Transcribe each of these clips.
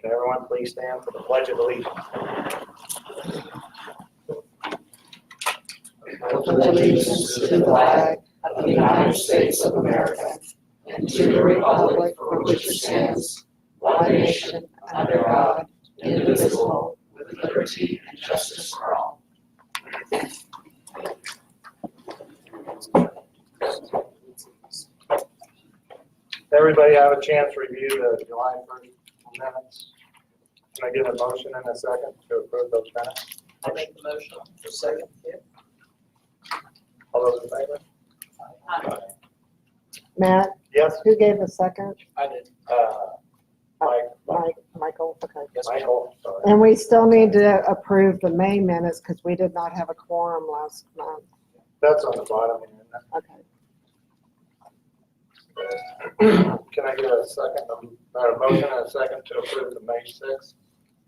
Can everyone please stand for the Pledge of Allegiance? Pledge allegiance to the flag of the United States of America and to the republic for which it stands, one nation, under God, indivisible, with liberty and justice for all. Everybody have a chance to review the July 1st minutes. Can I get a motion and a second to approve those minutes? I make the motion. For second. All those in favor? Matt, Yes. who gave the second? I did. Michael, okay. Michael, sorry. And we still need to approve the May minutes because we did not have a quorum last month. That's on the bottom. Okay. Can I get a second, a motion and a second to approve the May 6th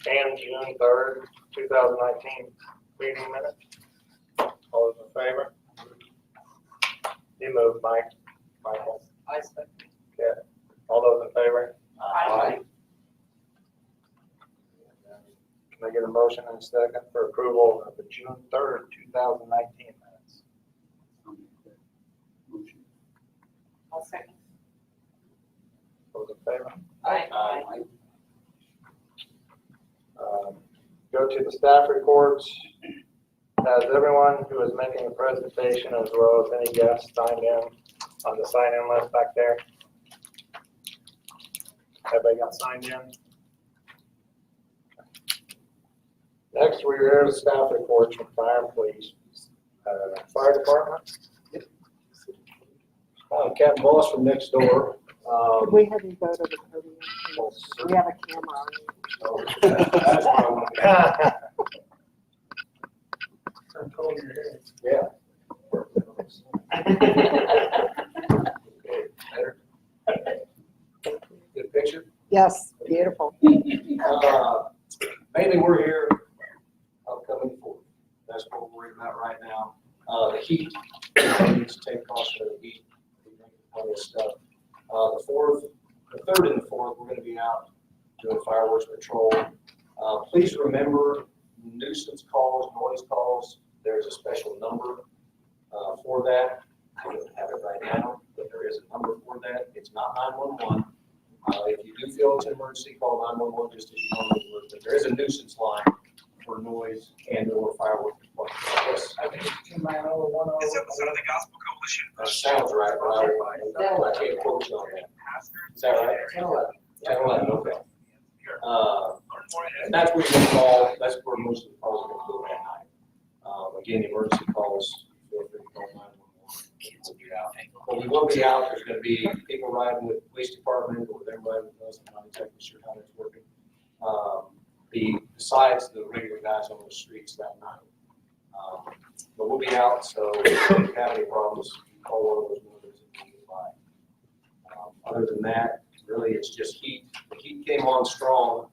and June 3rd, 2019 meeting minutes? All those in favor? You move, Mike. Michael. I second. Okay. All those in favor? Aye. Can I get a motion and a second for approval of the June 3rd, 2019 minutes? I'll second. Those in favor? Aye. Go to the staff reports. Has everyone who is making a presentation as well as any guests signed in on the sign-in list back there? Everybody got signed in? Next, we hear the staff reports from fire and police. Fire department? Captain Boss from next door. Could we have you go to the podium? We have a camera on That's what I want to Yeah. Good picture. you. Yes, beautiful. Mainly we're here upcoming fourth. That's what we're worried about right now. The heat, needs to take caution of the heat. All this stuff. The third and the fourth, we're going to be out doing fireworks patrol. Please remember nuisance calls, noise calls. There's a special number for that. I don't have it right now, but there is a number for that. It's not 911. If you do feel it's an emergency, call 911 just as you normally would. But there is a nuisance line for noise and/or fireworks. Yes. Is it the Southern Gospel Coalition? That sounds right, but I can't quote you on that. Is that right? 10-11, okay. And that's where you call, that's where most of the calls are going to go at night. Again, emergency calls, feel free to call 911. We'll be out. But we will be out. There's going to be people riding with the police department or them riding with us. I'm not exactly sure how that's working. Besides the regular guys on the streets that night. But we'll be out, so if you have any problems, you can call one of those numbers and we'll get by. Other than that, really it's just heat. The heat came on strong.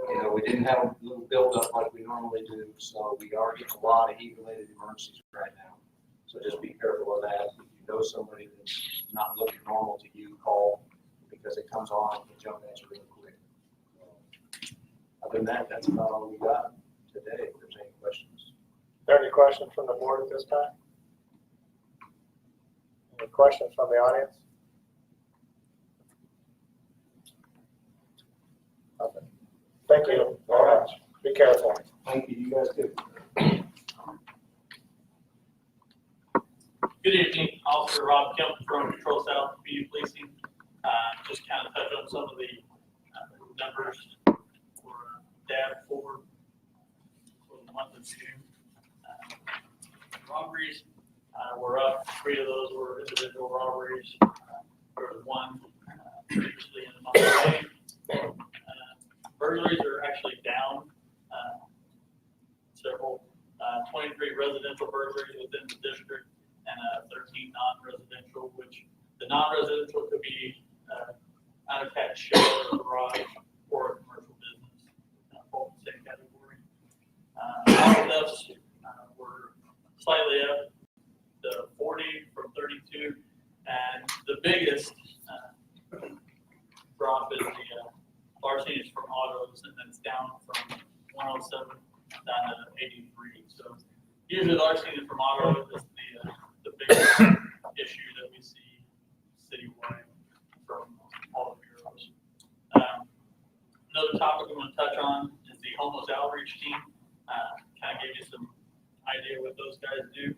You know, we didn't have a little buildup like we normally do, so we are getting a lot of heat-related emergencies right now. So just be careful of that. If you know somebody that's not looking normal to you, call, because it comes on and jump at you really quick. Other than that, that's about all we got today, if there's any questions. Are there any questions from the board at this time? Any questions from the audience? Nothing. Thank you very much. Be careful. Thank you, you guys too. Good evening, Officer Rob Kemp from Patrol South PD Policing. Just kind of touch on some of the numbers for DAB for the month of June. Robberies, we're up. 3 of those were individual robberies. There was 1 previously in the month of May. Burglaries are actually down several. 23 residential burglaries within the district and 13 non-residential, which the non-residential could be unattached shed or garage or a commercial business, both in the same category. Auto thefts were slightly up to 40 from 32, and the biggest drop is the larcenies from autos, and then it's down from 107 down to 83. So usually larceny from auto is the biggest issue that we see citywide from all the bureaus. Another topic I'm going to touch on is the homeless outreach team. Kind of give you some idea what those guys do.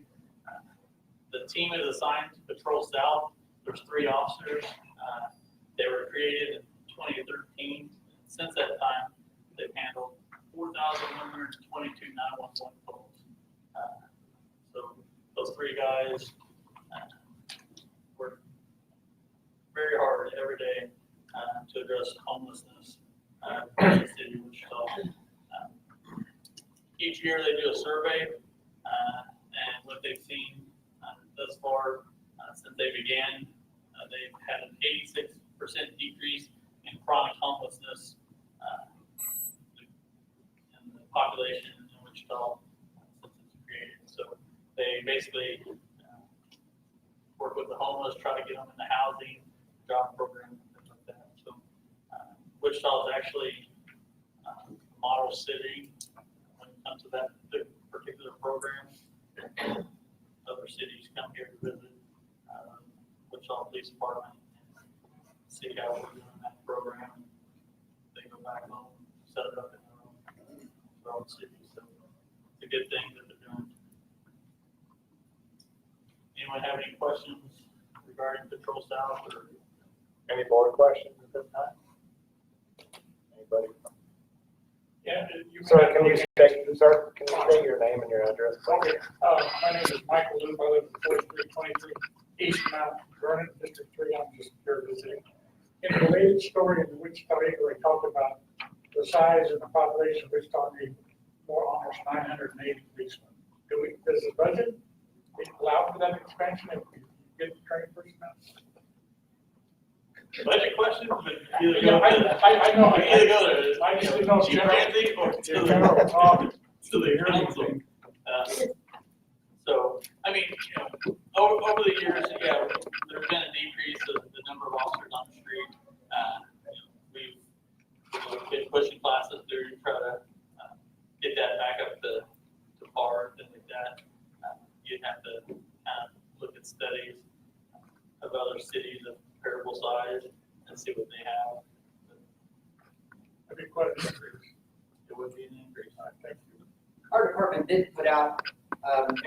The team is assigned to Patrol South. There's 3 officers. They were created in 2013. Since that time, they've handled 4,122 911 calls. So those 3 guys work very hard every day to address homelessness in the city of Wichita. Each year they do a survey, and what they've seen thus far since they began, they've had an 86% decrease in chronic homelessness in the population in Wichita since it's created. So they basically work with the homeless, try to get them into housing, job programs, things like that. So Wichita is actually a model city when it comes to that particular program. Other cities come here to visit Wichita Police Department and see how we're doing that program. They go back home, set it up in their own city. So it's a good thing that they're doing. Anyone have any questions regarding Patrol South or? Any board questions at this time? Anybody? Yeah, Sir, can you state your name and your address? Okay, my name is Michael Loop, I live at 4323 East Mount Vernon, District 3, I'm just here visiting. In a related story in the Wichita Eagle, we talked about the size and the population of Wichita being more almost 980 policemen. Does the budget allow for that expansion if we get the trained personnel? Budget questions, but either Yeah, go I know. either go to I just didn't know if Chief general- Ramsey or to general, to the council. So, I mean, over the years, yeah, there's been a decrease of the number of officers on the street. We've been pushing classes through to try to get that back up to par, things like that. You'd have to kind of look at studies of other cities of comparable size and see what they have. That'd be quite an increase. It would be an increase. Thank you. Our department did put out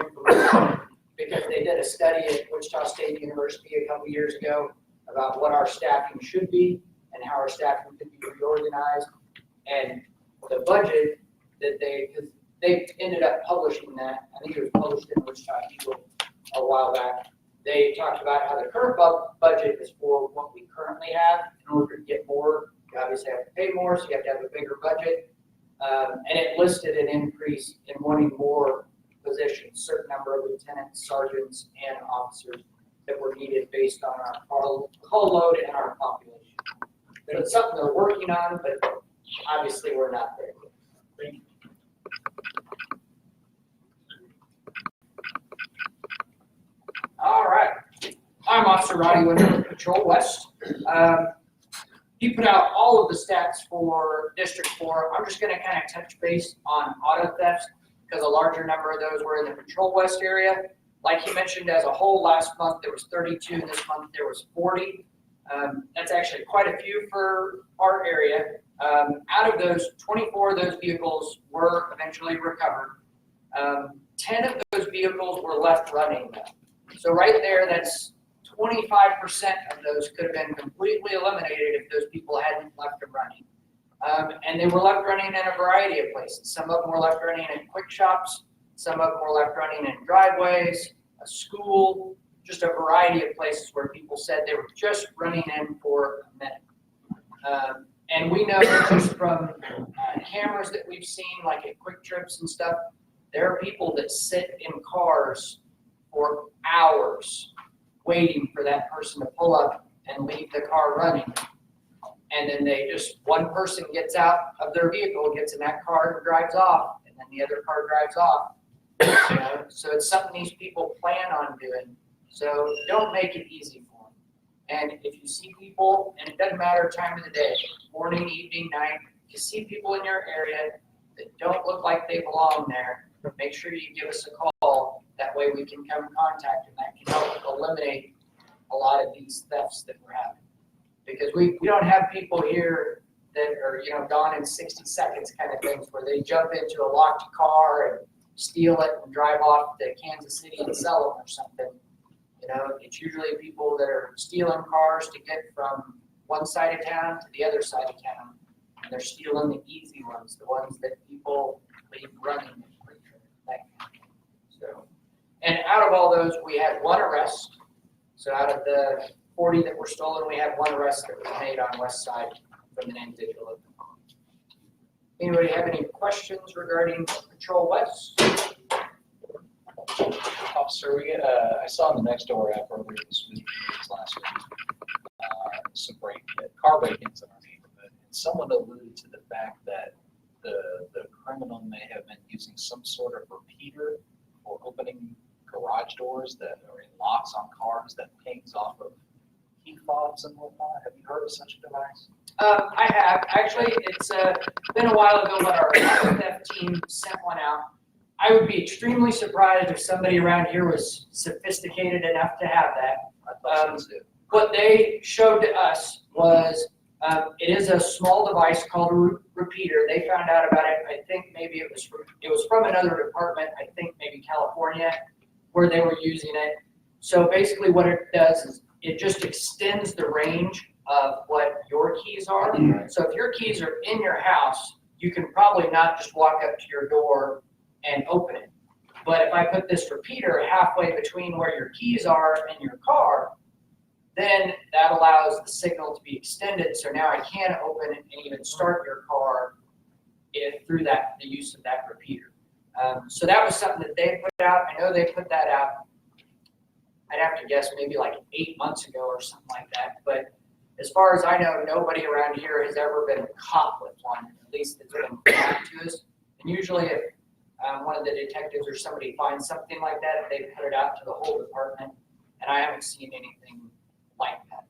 information because they did a study at Wichita State University a couple years ago about what our staffing should be and how our staffing could be reorganized. And the budget that they ended up publishing that, I think it was published in Wichita Eagle a while back. They talked about how the current budget is for what we currently have. In order to get more, you obviously have to pay more, so you have to have a bigger budget. And it listed an increase in wanting more positions, certain number of lieutenants, sergeants, and officers that were needed based on our call load and our population. So it's something they're working on, but obviously we're not there yet. Thank you. All right. I'm Officer Roddy Winter with Patrol West. He put out all of the stats for District 4. I'm just going to kind of touch base on auto thefts because a larger number of those were in the Patrol West area. Like he mentioned, as a whole, last month there was 32. This month there was 40. That's actually quite a few for our area. Out of those, 24 of those vehicles were eventually recovered. 10 of those vehicles were left running. So right there, that's 25% of those could have been completely eliminated if those people hadn't left them running. And they were left running in a variety of places. Some of them were left running in quick shops. Some of them were left running in driveways, a school, just a variety of places where people said they were just running in for a minute. And we know just from cameras that we've seen, like at Quick Trips and stuff, there are people that sit in cars for hours waiting for that person to pull up and leave the car running. And then one person gets out of their vehicle, gets in that car and drives off, and then the other car drives off. You know? So it's something these people plan on doing. So don't make it easy for them. And if you see people, and it doesn't matter time of the day, morning, evening, night, if you see people in your area that don't look like they belong there, make sure you give us a call. That way we can come in contact, and that can help eliminate a lot of these thefts that we're having. Because we don't have people here that are, gone in 60 seconds kind of things, where they jump into a locked car and steal it and drive off to Kansas City and sell them or something. It's usually people that are stealing cars to get from one side of town to the other side of town. And they're stealing the easy ones, the ones that people leave running. So, and out of all those, we had one arrest. So out of the 40 that were stolen, we had one arrest that was made on West Side from the name Digital. Anybody have any questions regarding Patrol West? Officer, I saw in the Nextdoor app earlier this week, last week, some car break-ins in our neighborhood. And someone alluded to the fact that the criminal may have been using some sort of repeater for opening garage doors that are in locks on cars that pings off of heat fobs and whatnot. Have you heard of such a device? I have. Actually, it's been a while ago, but our theft team sent one out. I would be extremely surprised if somebody around here was sophisticated enough to have that. I thought so too. What they showed to us was it is a small device called a repeater. They found out about it. I think maybe it was from another department. I think maybe California, where they were using it. So basically, what it does is it just extends the range of what your keys are. So if your keys are in your house, you can probably not just walk up to your door and open it. But if I put this repeater halfway between where your keys are and your car, then that allows the signal to be extended. So now I can open it and even start your car through the use of that repeater. So that was something that they put out. I know they put that out, I'd have to guess maybe like 8 months ago or something like that. But as far as I know, nobody around here has ever been caught with one, at least that's been brought to us. And usually if one of the detectives or somebody finds something like that, they put it out to the whole department. And I haven't seen anything like that.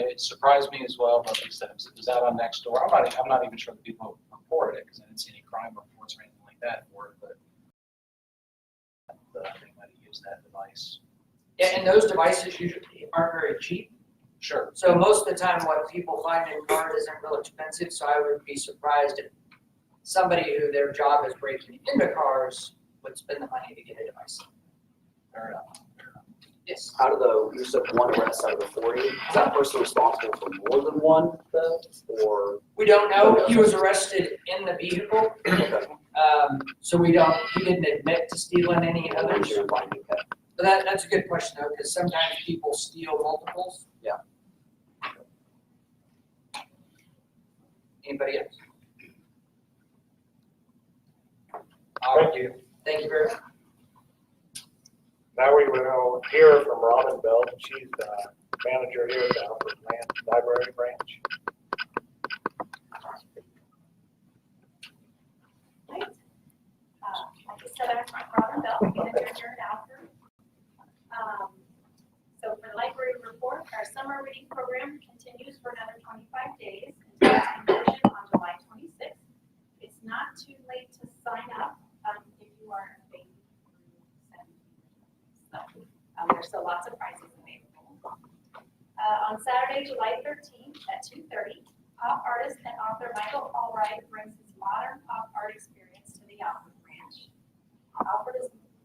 It surprised me as well, but like I said, it was out on Nextdoor. I'm not even sure the people reported it because I didn't see any crime reports or anything like that for it, but they might have used that device. Yeah, and those devices usually aren't very cheap. Sure. So most of the time what people find in cars isn't real expensive, so I would be surprised if somebody who their job is breaking into cars would spend the money to get a device. Fair enough. Yes. Out of you said one arrest out of the 40, is that person responsible for more than one theft, or? We don't know. He was arrested in the vehicle. So he didn't admit to stealing any others. But that's a good question though, because sometimes people steal multiples. Yeah. Anybody else? Thank you. Thank you very much. Now we will hear from Robin Bell. She's the manager here at the Alfred Land Library Branch. Right. Like I said, I'm Robin Bell, manager here at Alfred. So for the library report, our summer reading program continues for another 25 days until its conclusion on July 26th. It's not too late to sign up if you are a baby through 17. So there's still lots of prizes available. On Saturday, July 13th at 2:30, pop artist and author Michael Allwright brings his modern pop art experience to the Alfred Branch.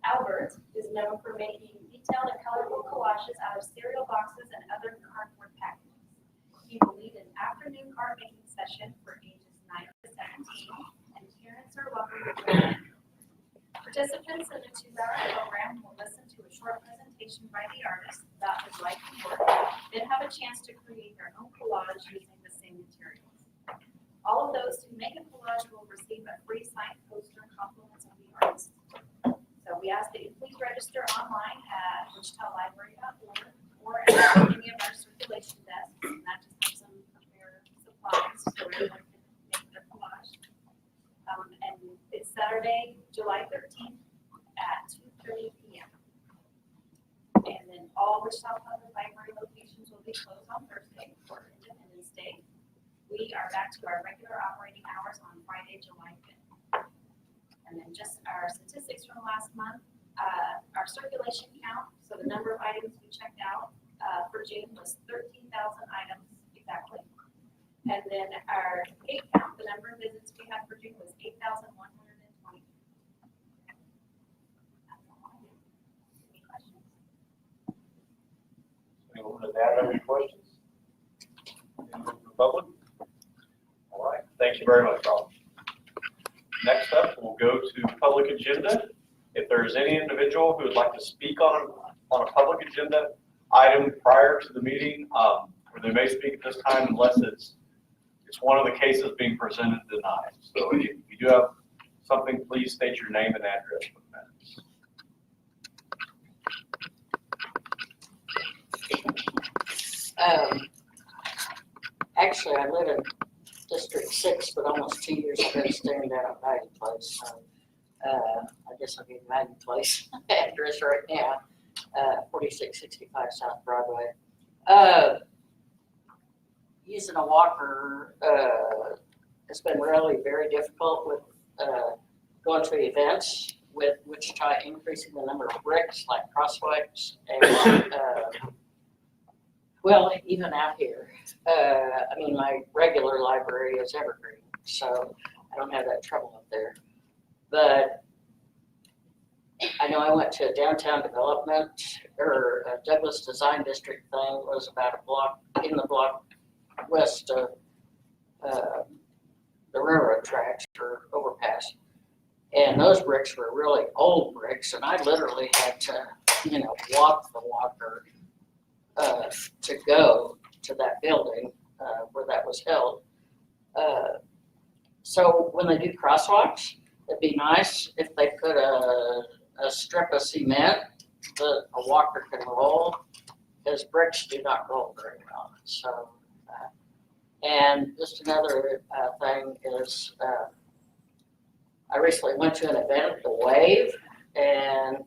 Albert is known for making detailed and colorful collages out of cereal boxes and other cardboard packages. He will lead an afternoon card making session for ages 9 to 17, and parents are welcome to join in. Participants in the 2-hour program will listen to a short presentation by the artist about his life and work, then have a chance to create their own collage using the same materials. All of those who make a collage will receive a free signed poster and compliments of the artist. So we ask that you please register online at wichitalibrary.org or at any of our circulation desks, and that just helps them prepare supplies so everyone can make their collage. And it's Saturday, July 13th at 2:30 p.m. And then all Wichita Public Library locations will be closed on Thursday for Independence Day. We are back to our regular operating hours on Friday, July 5th. And then just our statistics from last month, our circulation count, so the number of items we checked out for June was 13,000 items exactly. And then our gate count, the number of visits we had for June was 8,120. Any questions? Anyone in the data have any questions? Anyone from the public? All right, thank you very much, Rob. Next up, we'll go to public agenda. If there is any individual who would like to speak on a public agenda item prior to the meeting, or they may speak at this time unless it's one of the cases being presented denied. So if you do have something, please state your name and address for the minutes. Actually, I live in District 6, but almost 2 years ago, staring down at Maggie Place. So, I guess I'll give you Maggie Place address right now, 4665 South Broadway. Using a walker has been really very difficult with going to events with Wichita increasing the number of bricks like crosswalks and well, even out here. I mean, my regular library is Evergreen, so I don't have that trouble up there. But I know I went to a downtown development or a Douglas Design District thing, was about a block in the block west of the railroad tracks or overpass. And those bricks were really old bricks, and I literally had to, walk the walker to go to that building where that was held. So when they do crosswalks, it'd be nice if they put a strip of cement that a walker can roll, because bricks do not roll very well. So, and just another thing is, I recently went to an event at the Wave, and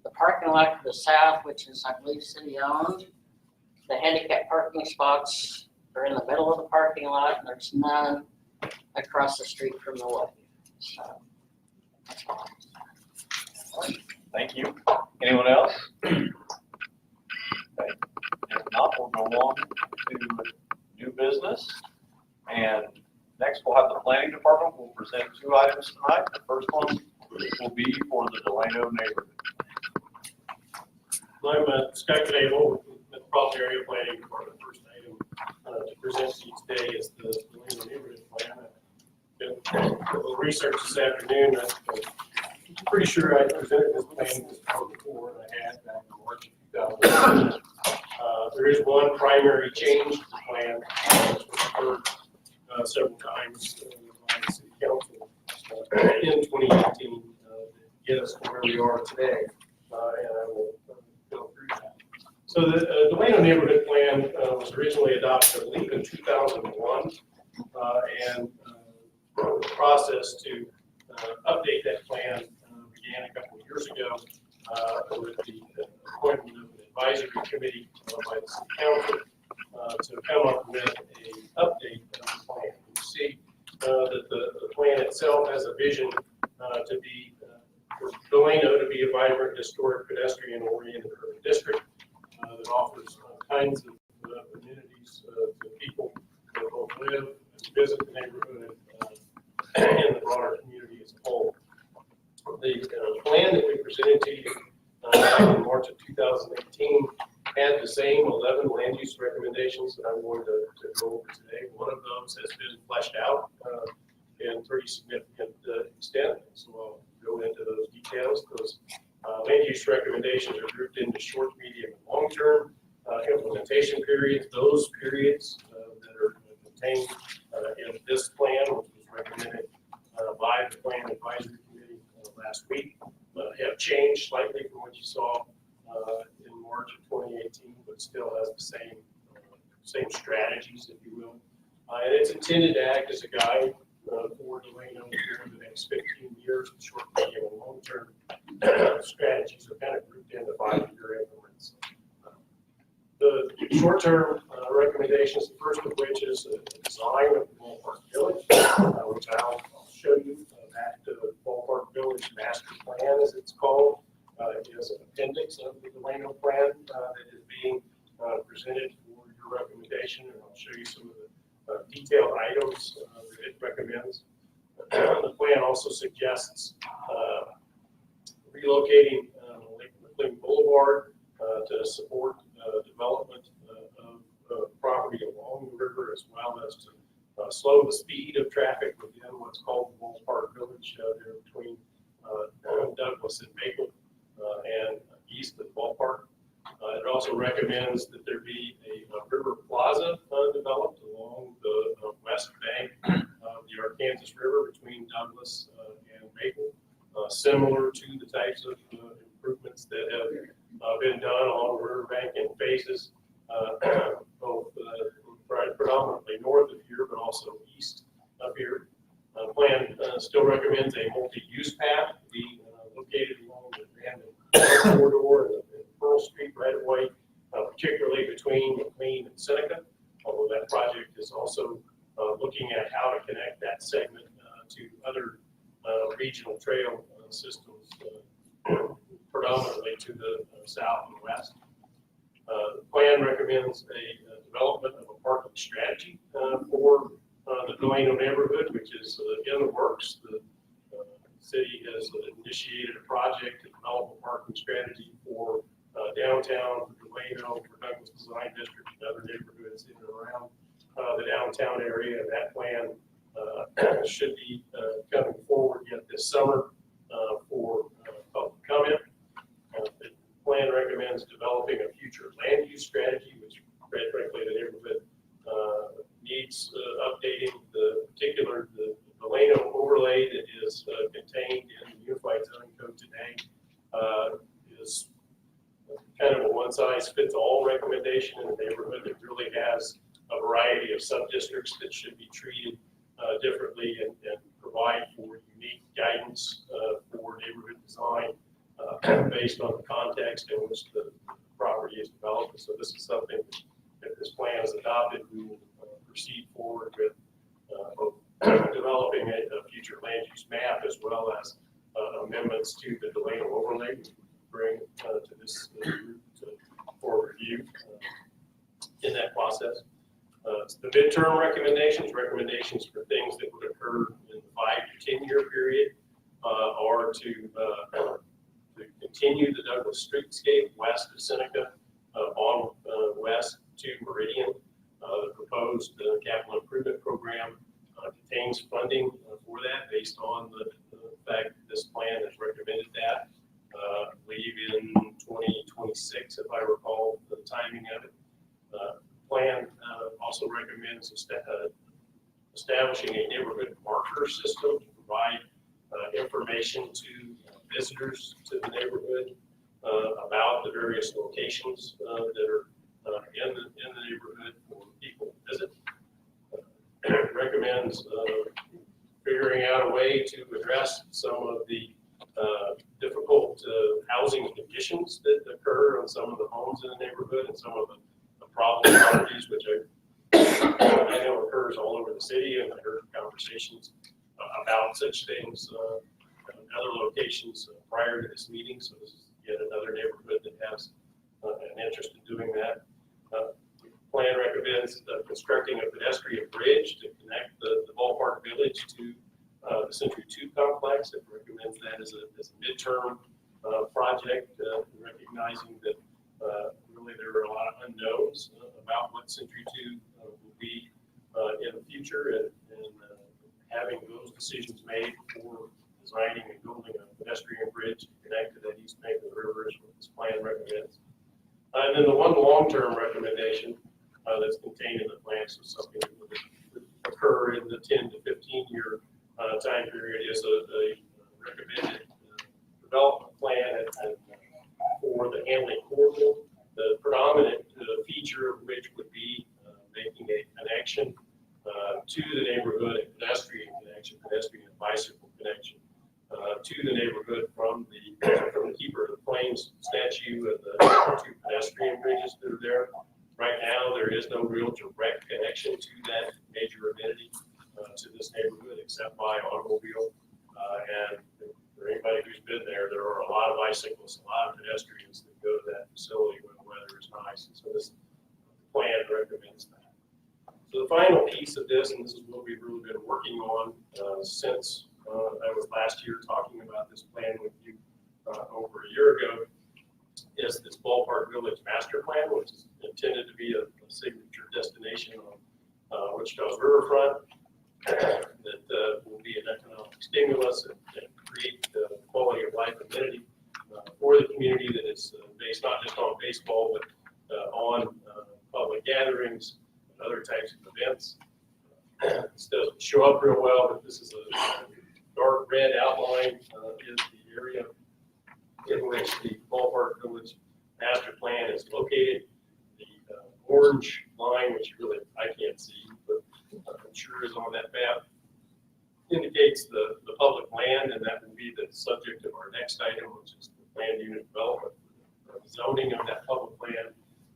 the parking lot to the south, which is, I believe, city-owned, the handicap parking spots are in the middle of the parking lot, and there's none across the street from the Wave. So, that's all. Thank you. Anyone else? Okay. If not, we'll go on to new business. And next, we'll have the planning department. We'll present 2 items tonight. The first one will be for the Delano neighborhood. I'm Scott Cable with the Metropolitan Area Planning Department. First item to present to you today is the Delano neighborhood plan. I did a little research this afternoon. I'm pretty sure I presented this plan before, and I had back in March of 2000. There is one primary change to the plan, which was heard several times by the city council in 2018 to get us to where we are today, and I will go through that. So the Delano neighborhood plan was originally adopted, I believe, in 2001, and the process to update that plan began a couple of years ago with the appointment of an advisory committee by the city council to come up with an update on the plan. You see that the plan itself has a vision to be for Delano to be a vibrant, historic, pedestrian-oriented urban district that offers kinds of amenities to people that both live and visit the neighborhood and the broader community as a whole. The plan that we presented to you back in March of 2018 had the same 11 land use recommendations that I'm going to go over today. One of those has been fleshed out in pretty significant extent, so I'll go into those details. Those land use recommendations are grouped into short, medium, and long-term implementation periods. Those periods that are contained in this plan, which was recommended by the Plan Advisory Committee last week, have changed slightly from what you saw in March of 2018, but still has the same strategies, if you will. And it's intended to act as a guide for Delano over the next 15 years. The short, medium, and long-term strategies are kind of grouped into 5-year increments. short-term recommendations, the first of which is the design of the Ballpark Village, which I'll show you. That Ballpark Village Master Plan, as it's called, is an appendix of the Delano Plan that is being presented for your recommendation, and I'll show you some of the detailed items that it recommends. The plan also suggests relocating Lake McLean Boulevard to support development of property along the river, as well as to slow the speed of traffic within what's called the Ballpark Village there between Douglas and Maple and east of the Ballpark. It also recommends that there be a river plaza developed along the west bank of the Arkansas River between Douglas and Maple, similar to the types of improvements that have been done along the riverbank in phases, both predominantly north of here, but also east of here. Plan still recommends a multi-use path to be located along the abandoned corridor and Pearl Street right of way, particularly between McLean and Seneca, although that project is also looking at how to connect that segment to other regional trail systems, predominantly to the south and west. The plan recommends a development of a parking strategy for the Delano neighborhood, which is in the works. The city has initiated a project to develop a parking strategy for downtown, for Delano, for Douglas Design District, and other neighborhoods in and around the downtown area. And that plan should be coming forward yet this summer for public comment. The plan recommends developing a future land use strategy, which frankly the neighborhood needs updating. The particular the Delano overlay that is contained in the Unified Zoning Code today is kind of a one-size-fits-all recommendation in the neighborhood that really has a variety of sub-districts that should be treated differently and provide for unique guidance for neighborhood design based on the context in which the property is developed. So this is something that, if this plan is adopted, we will proceed forward with both developing a future land use map as well as amendments to the Delano overlay we bring to this group for review in that process. The midterm recommendations for things that would occur in the 5 to 10 year period are to continue the Douglas streetscape west of Seneca on west to Meridian. The proposed capital improvement program contains funding for that based on the fact that this plan has recommended that. I believe in 2026, if I recall the timing of it. Plan also recommends establishing a neighborhood marker system to provide information to visitors to the neighborhood about the various locations that are in the neighborhood for people to visit. Recommends figuring out a way to address some of the difficult housing conditions that occur on some of the homes in the neighborhood and some of the problem properties, which I know occurs all over the city, and I heard conversations about such things in other locations prior to this meeting. So this is yet another neighborhood that has an interest in doing that. The plan recommends constructing a pedestrian bridge to connect the Ballpark Village to the Century 2 complex. It recommends that as a midterm project, recognizing that really there are a lot of unknowns about what Century 2 will be in the future, and having those decisions made before designing and building a pedestrian bridge to connect to that east bank of the river is what this plan recommends. And then the one long-term recommendation that's contained in the plan, so something that would occur in the 10 to 15 year time period, is a recommended development plan for the Hanley corridor. The predominant feature of which would be making a connection to the neighborhood, a pedestrian connection, pedestrian and bicycle connection to the neighborhood from the Keeper of the Plains statue and the 2 pedestrian bridges that are there. Right now, there is no real direct connection to that major amenity to this neighborhood except by automobile. And for anybody who's been there, there are a lot of bicyclists, a lot of pedestrians that go to that facility when the weather is nice. And so this plan recommends that. So the final piece of this, and this is what we've really been working on since I was last year talking about this plan with you over a year ago, is this Ballpark Village Master Plan, which is intended to be a signature destination on Wichita's riverfront that will be an economic stimulus and create the quality of life amenity for the community that is based not just on baseball, but on public gatherings and other types of events. This doesn't show up real well, but this is a dark red outline is the area in which the Ballpark Village Master Plan is located. The orange line, which really I can't see, but I'm sure is on that map, indicates the public land, and that will be the subject of our next item, which is the land unit development, zoning of that public land.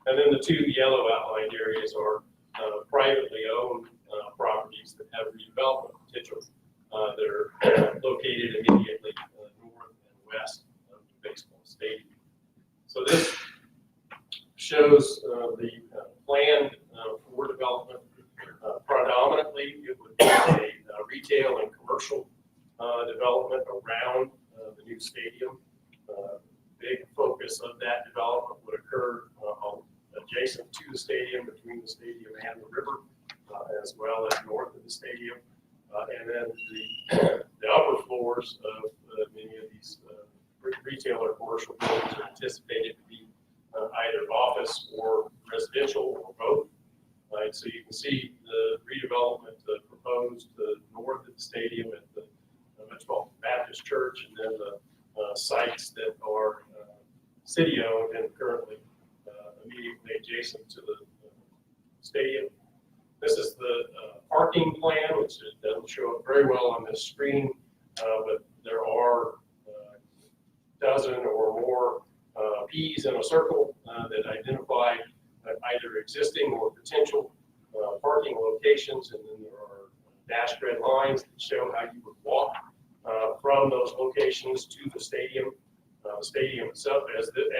And then the two yellow outlined areas are privately owned properties that have redevelopment potential that are located immediately north and west of the baseball stadium. So this shows the plan for development. Predominantly, it would be a retail and commercial development around the new stadium. Big focus of that development would occur adjacent to the stadium, between the stadium and the river, as well as north of the stadium. And then the upper floors of many of these retail or commercial buildings are anticipated to be either office or residential or both. Right, so you can see the redevelopment proposed north of the stadium at the Metropolitan Baptist Church, and then the sites that are city-owned and currently immediately adjacent to the stadium. This is the parking plan, which doesn't show up very well on this screen, but there are a dozen or more P's in a circle that identify either existing or potential parking locations, and then there are dashed red lines that show how you would walk from those locations to the stadium. The stadium itself,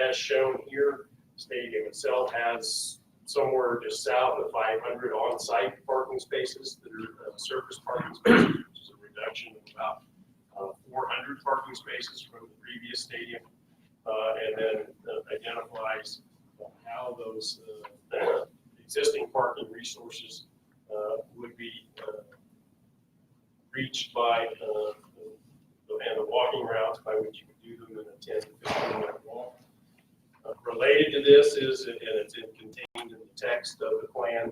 as shown here, the stadium itself has somewhere just south of 500 on-site parking spaces that are surface parking spaces, which is a reduction of about 400 parking spaces from the previous stadium, and then identifies how those existing parking resources would be reached by and the walking routes by which you could do them in a 10 to 15 minute walk. Related to this is, and it's contained in the text of the plan,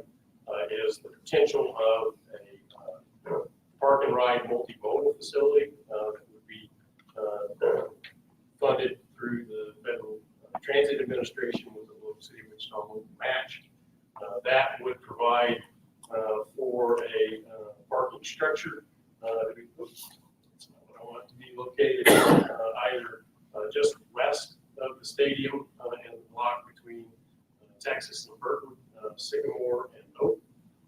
is the potential of a park and ride multimodal facility that would be funded through the Federal Transit Administration with a local city of Wichita local match. That would provide for a parking structure. That's not what I want it to be located either just west of the stadium and the block between Texas and Burton, Sycamore and Oak,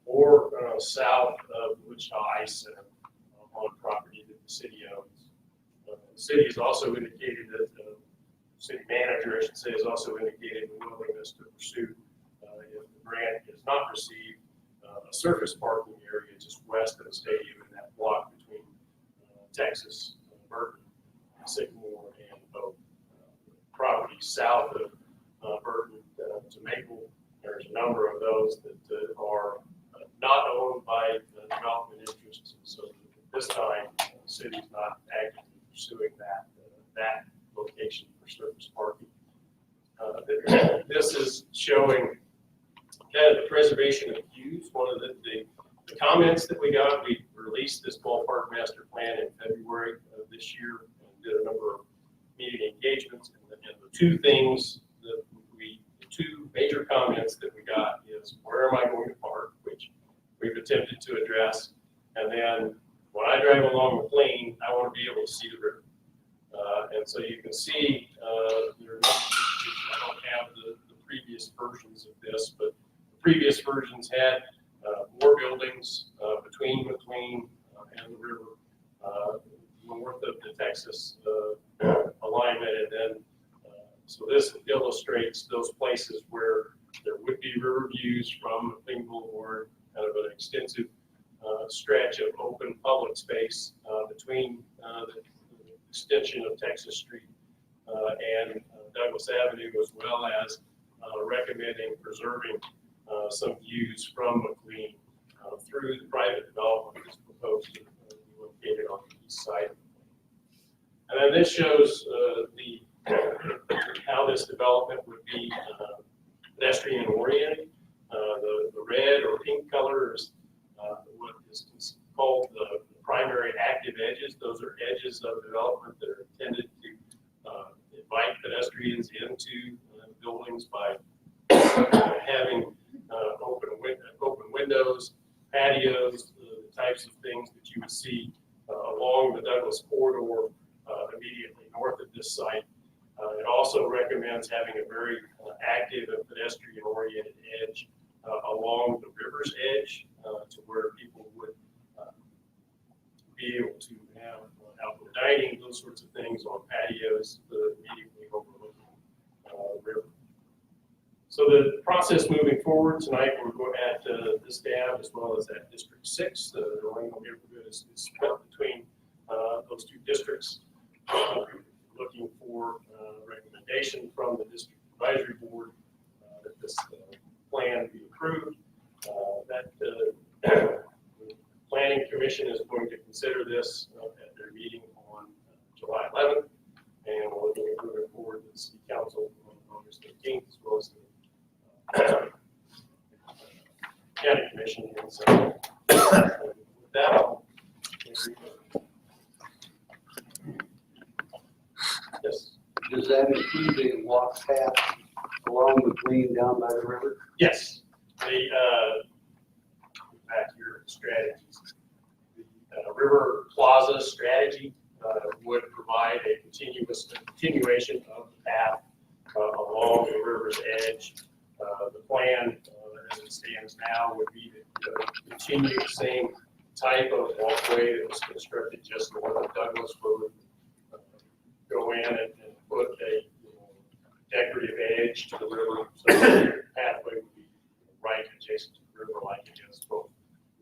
or south of Wichita Ice Center on property that the city owns. The city has also indicated that city manager, I should say, has also indicated a willingness to pursue, if the grant is not received, a surface parking area just west of the stadium in that block between Texas, Burton, Sycamore, and Oak. Property south of Burton to Maple, there's a number of those that are not owned by development interests. And so at this time, the city is not actively pursuing that location for surface parking. This is showing kind of the preservation of views. One of the comments that we got, we released this ballpark master plan in February of this year and did a number of meeting engagements. And the two things that the two major comments that we got is, where am I going to park, which we've attempted to address. And then when I drive along the lane, I want to be able to see the river. And so you can see, I don't have the previous versions of this, but Texas alignment. And then, so this illustrates those places where there would be river views from McLean Boulevard, kind of an extensive stretch of open public space between the extension of Texas Street and Douglas Avenue, as well as recommending preserving some views from McLean through the private development that's proposed to be located on the east side. And then this shows how this development would be pedestrian oriented. The red or pink color is what is called the primary active edges. Those are edges of development that are intended to invite pedestrians into buildings by having open windows, patios, the types of things that you would see along the Douglas corridor immediately north of this site. It also recommends having a very active and pedestrian-oriented edge along the river's edge to where people would be able to have outdoor dining, those sorts of things on patios immediately overlooking the river. So the process moving forward tonight, we're going at this dam as well as at District 6. The Orlando neighborhood is split between those two districts. Looking for recommendation from the District Advisory Board that this plan be approved. The Planning Commission is going to consider this at their meeting on July 11th, and we're looking at moving forward to the City Council on August 18th, as well as the County Commission. And so with that, I'll yes. Does that include a walk path along McLean down by the river? Yes. Back here, strategies. The River Plaza strategy would provide a continuation of the path along the river's edge. The plan, as it stands now, would be to continue the same type of walkway that was constructed just north of Douglas, where we go in and put a decorative edge to the river, so the pathway would be right adjacent to the river, like it is both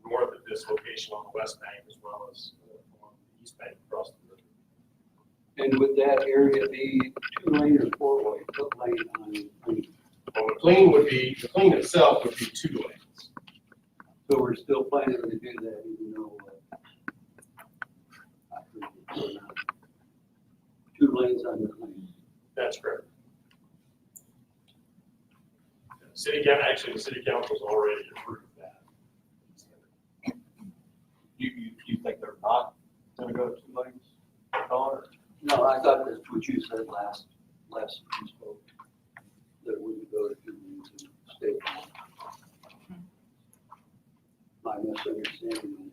north of this location on the west bank as well as on the east bank across the river. And would that area be 2-lane or 4-way? What lane on? Well, McLean itself would be 2 lanes. So we're still planning to do that, even though 2 lanes on McLean. That's correct. The city council's already approved that. You think they're not gonna go 2 lanes, Don? No, I thought that's what you said last we spoke, that we would go to 2 lanes and stay. My misunderstanding.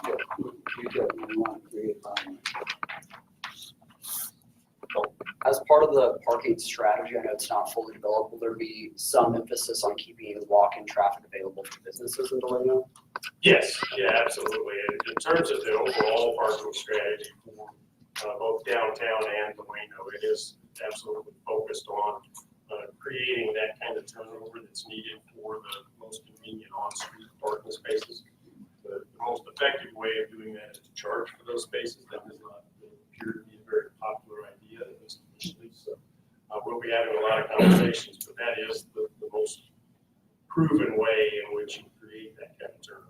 Yeah, you definitely want to create environment. As part of the parking strategy, I know it's not fully developed, will there be some emphasis on keeping walk-in traffic available for businesses in Delano? Yes, yeah, absolutely. In terms of the overall parking strategy for both downtown and Delano, it is absolutely focused on creating that kind of turnover that's needed for the most convenient on-street parking spaces. The most effective way of doing that is to charge for those spaces. That does not appear to be a very popular idea, at least initially. So we'll be having a lot of conversations, but that is the most proven way in which you create that kind of turnover.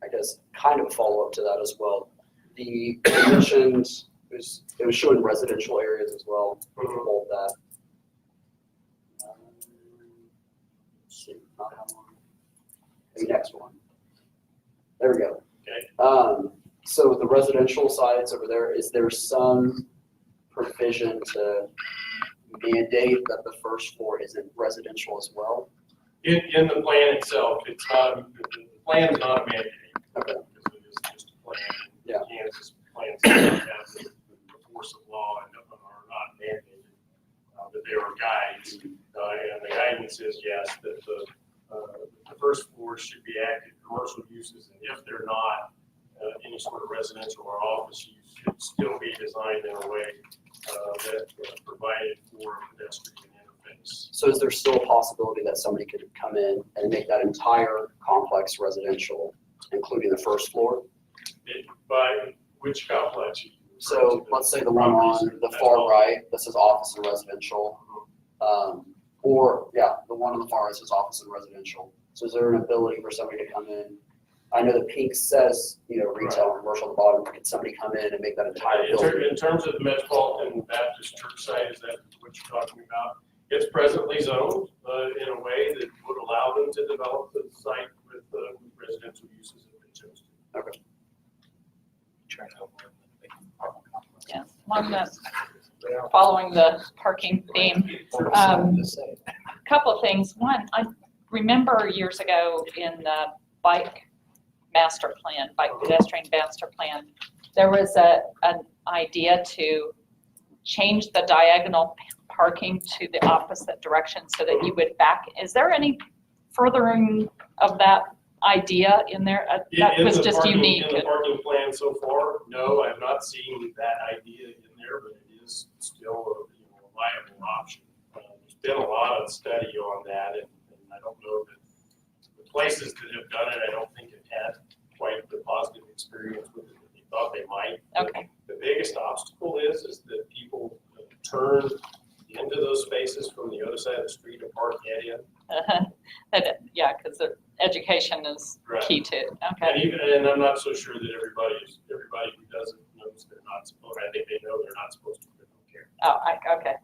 I guess kind of follow up to that as well. The conditions, it was showing residential areas as well. Hold that. Let's see, not how long. The next one. There we go. Okay. So the residential sides over there, is there some provision to mandate that the first floor isn't residential as well? In the plan itself, it's not, the plan is not a mandate. Okay. Because it is just a plan. Yeah. Kansas plans have the force of law and are not mandated, but there are guides. And the guidance is, yes, that the first floor should be active commercial uses, and if they're not, any sort of residential or office use should still be designed in a way that provided for pedestrian interface. So is there still a possibility that somebody could come in and make that entire complex residential, including the first floor? By which complex? So let's say the one on the far right, this is office and residential. Or, yeah, the one on the far right says office and residential. So is there an ability for somebody to come in? I know the pink says, retail and commercial at the bottom. Could somebody come in and make that entire building? In terms of the Metropolitan Baptist Church site, is that what you're talking about? It's presently zoned in a way that would allow them to develop the site with residential uses if they chose to. Okay. Trying to open the big apartment complex. Yeah, one that's following the parking theme. Couple of things. One, I remember years ago in the bike master plan, bike pedestrian master plan, there was an idea to change the diagonal parking to the opposite direction so that you would back. Is there any furthering of that idea in there? That was just unique. In the parking plan so far, no, I've not seen that idea in there, but it is still a viable option. There's been a lot of study on that, and I don't know that the places that have done it, I don't think have had quite the positive experience with it that they thought they might. Okay. The biggest obstacle is that people turn into those spaces from the other side of the street to park head in. Yeah, because the education is key to it. Okay. And I'm not so sure that everybody who doesn't knows they're not supposed. I think they know they're not supposed to, but don't care. Oh, okay.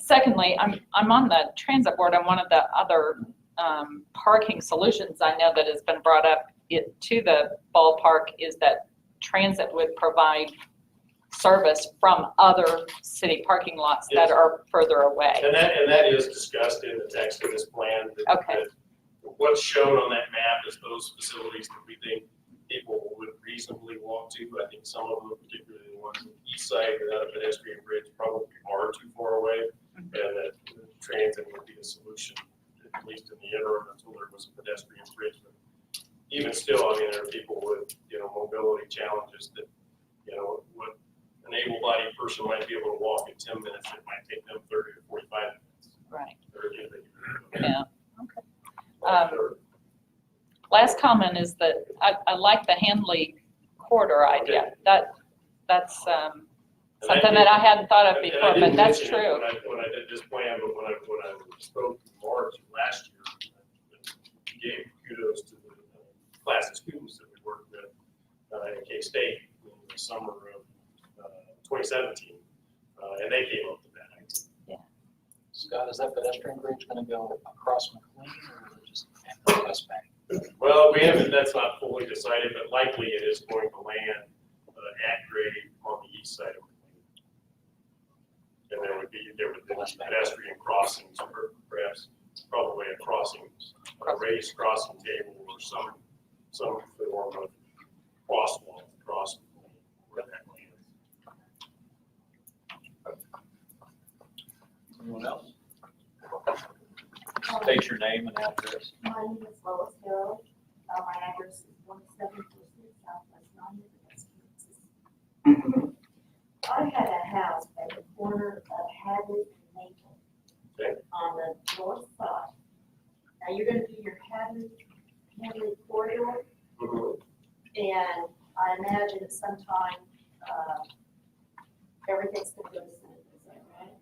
Secondly, I'm on the transit board, and one of the other parking solutions I know that has been brought up to the ballpark is that transit would provide service from other city parking lots that are further away. And that is discussed in the text of this plan. Okay. What's shown on that map is those facilities that we think people would reasonably walk to. I think some of them, particularly the ones on the east side without a pedestrian bridge, probably are too far away. And that transit would be a solution, at least in the interim, until there was a pedestrian bridge. But even still, there are people with, mobility challenges that, what an able-bodied person might be able to walk in 10 minutes, it might take them 30 to 45 minutes. Right. Yeah. Okay. Last comment is that I like the Handley corridor idea. That's something that I hadn't thought of before, but that's true. When I did this plan, but when I spoke in March last year, I gave kudos to the class of students that we worked with at K-State in the summer of 2017, and they came up with that idea. Yeah. Scott, is that pedestrian bridge going to go across McLean or just the West Bank? Well, that's not fully decided, but likely it is going to land at grade on the east side of McLean. And there would be pedestrian crossings, or perhaps probably a crossing, a raised crossing table or some form of crosswalk across where that lands. Anyone else? State your name and address. My name is Lois Hill. My address is 1746 Southwest 90th. I had a house at the corner of Hadley and Maple on the north side. Now you're going to do your Hadley corridor, and I imagine at some time everything's going to go to Senate. Is that right?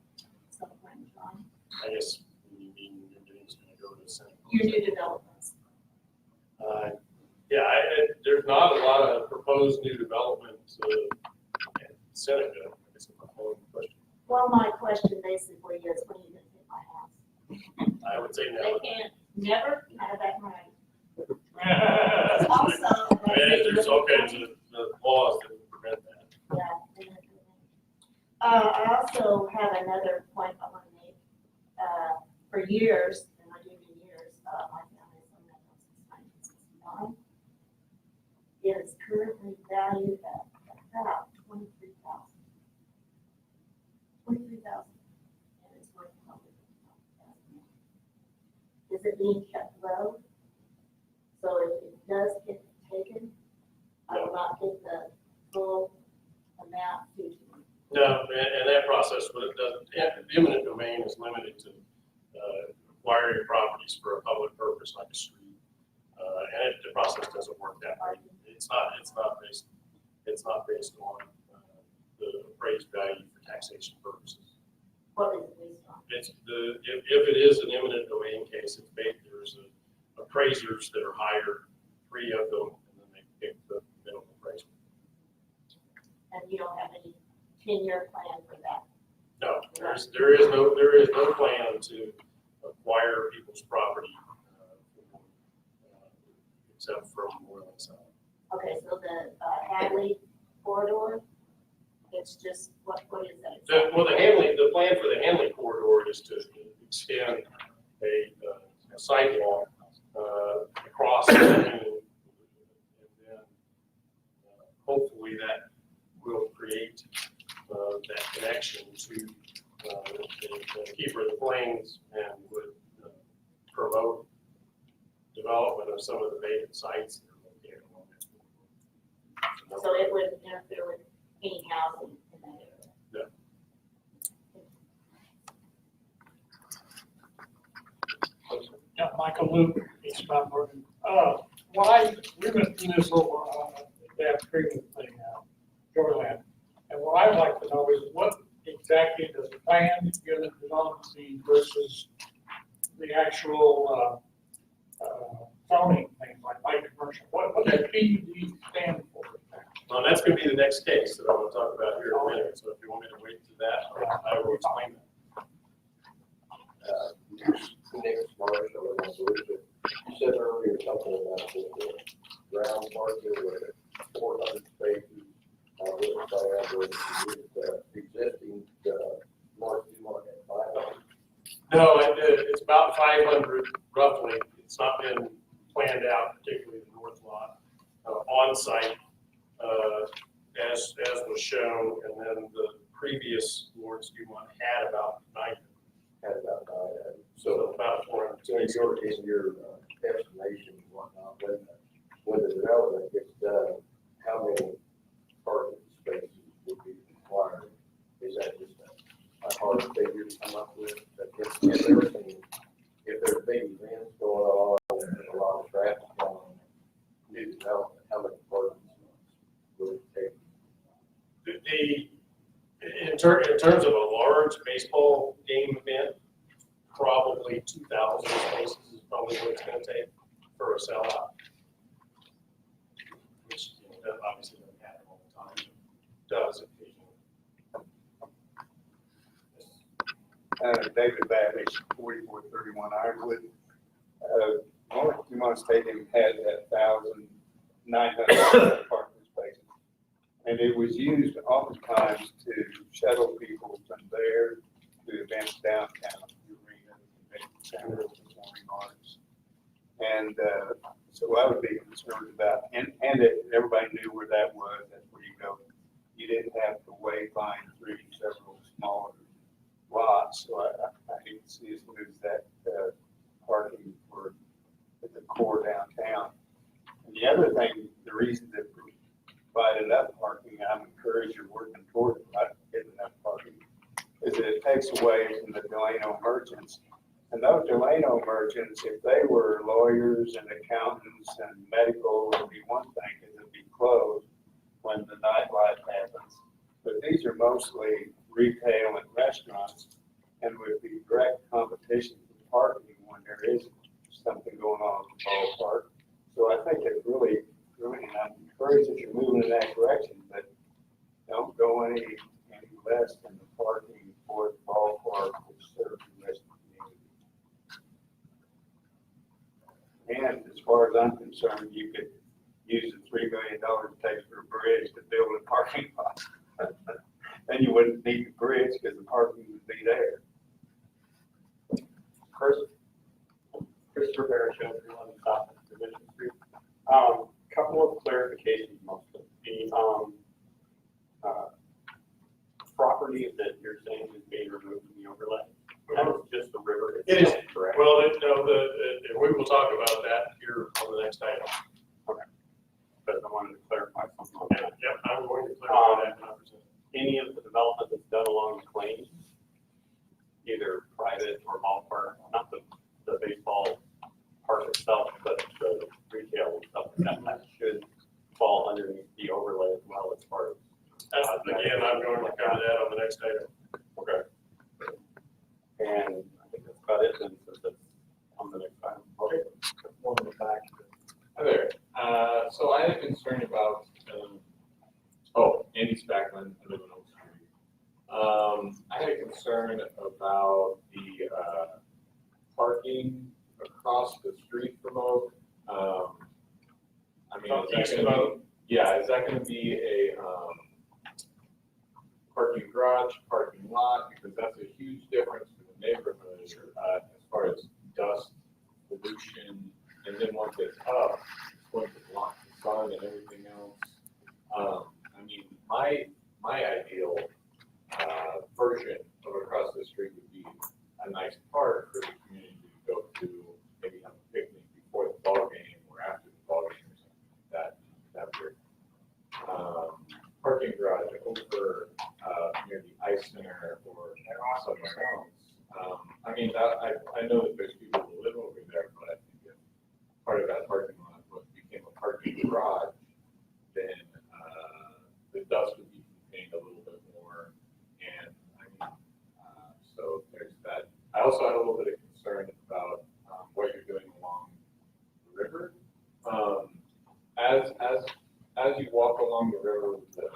Some point in time. I guess you mean everything's going to go to the Senate. Your new developments. There's not a lot of proposed new development at Senate. It's a question. Well, my question basically is, when are you going to hit my house? I would say They no. can't, never, out of that money. There's all kinds of laws that would prevent that. Yeah. I also have another point I want to make. For years, and I do mean years, my family's owned that house since 1969. It is currently valued at about $23,000. $23,000, and it's worth probably $20,000. Is it being kept low? So if it does get taken, I will not get eminent domain is limited to acquiring properties for a public purpose like a street. And the process doesn't work that way. It's not based on the appraised value for taxation purposes. What is it based on? If it is an eminent domain case, there's appraisers that are hired, 3 of them, and then they pick the minimum appraisal. And you don't have any 10-year plan for that? No, there is no plan to acquire people's property, except from oil and sand. Okay, so the Hadley corridor, it's just, what is that? The plan for the Hanley corridor is to extend a sidewalk across the and then hopefully that will create that connection to the Keeper of the Plains and would promote development of some of the vacant sites that are located along that. So it wouldn't interfere with any housing in that area? No. Yeah, Michael Luke, East Mount Vernon. Why, we went through this little, that treatment thing, Shoreland. And what I'd like to know is what exactly does planned unit development mean versus the actual, zoning things like light commercial? What does PUD stand for? Well, that's going to be the next case that I want to talk about here in a minute. So if you want me to wait to that, I will explain that. You said earlier something about the ground market where 400 spaces, existing, market, you want to have 500? No, it's about 500 roughly. It's not been planned out, particularly the north lot, on site, as was shown, and then the previous Lord's Dumont had about 900. So about 400. So in your estimation and whatnot, when the development gets done, how many parking spaces would be required? Is that just a hard figure to come up with? If there's big events going on, and there's a lot of traffic on new development, how many parking spots would it take? In terms of a large baseball game event, probably 2,000 spaces is probably what it's going to take for a sellout. Which that obviously doesn't happen all the time. It does occasionally. David Babish, 4431 Ironwood. Lawrence Dumont's Stadium had 1,900 parking spaces. And it was used oftentimes to shuttle people from there to events downtown, the arena, the convention center, the performing arts. And so I would be concerned about, and everybody knew where that was, that's where you go. You didn't have to wayfind through several smaller lots, so I hate to see us lose that parking for the core downtown. And the other thing, the reason that we provide enough parking, I'm encouraged you're working toward getting enough parking, is that it takes away from the Delano merchants. And those Delano merchants, if they were lawyers and accountants and medical, it would be one thing, because it'd be closed when the nightlife happens. But these are mostly retail and restaurants, and would be direct competition for parking when there is something going on at the ballpark. So I think it really, and I'm encouraged that you're moving in that direction, but don't go any less than the parking for the ballpark, which serves the rest of the community. And as far as I'm concerned, you could use the $3 million it takes for a bridge to build a parking lot. Then you wouldn't need the bridge because the parking would be there. Christopher Barashov, 311 South Division Street. Couple of clarifications mostly. The property that you're saying is being removed from the overlay, that is just the river. It is, correct? well, we will talk about that here on the next item. Okay. But I wanted to clarify something on that. Yep, I'm going to clarify that 100%. Any of the development that's done along the claims, that should fall underneath the overlay as well as part of. That's, again, I'm going to cover that on the next item. Okay. And I think that's about it then, since it's on the next item. Okay. One in the back. Hi there. So I had a concern about, Andy Spackman, I live in Oak Street. I had a concern about the, parking across the street from Oak. I mean, is that gonna be, is that gonna be a, parking garage, parking lot? Because that's a huge difference in the neighborhood, as far as dust, pollution, and then once it's up, it's going to block the sun and everything else. I mean, my ideal version of across the street would be a nice park for the community to go to, maybe have a picnic before the ball game or after the ball game or something like that weird. Parking garage over near the ice center or somewhere else. I mean, I know that there's people who live over there, but I think if part of that parking lot became a parking garage, then the dust would be contained a little bit more. And I mean, so there's that. I also had a little bit of concern about what you're doing along the river. As you walk along the river with the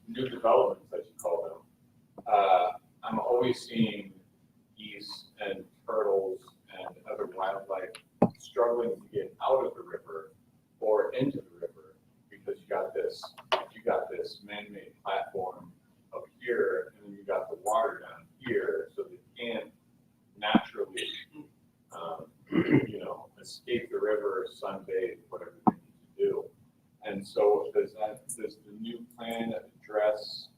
new developments, as you call them, I'm always seeing geese and turtles and other wildlife struggling to get out of the river or into the river because you got this man-made platform up here, and then you got the water down here, so they can't naturally, escape the river, sunbathe, whatever they need to do. And so does the new plan address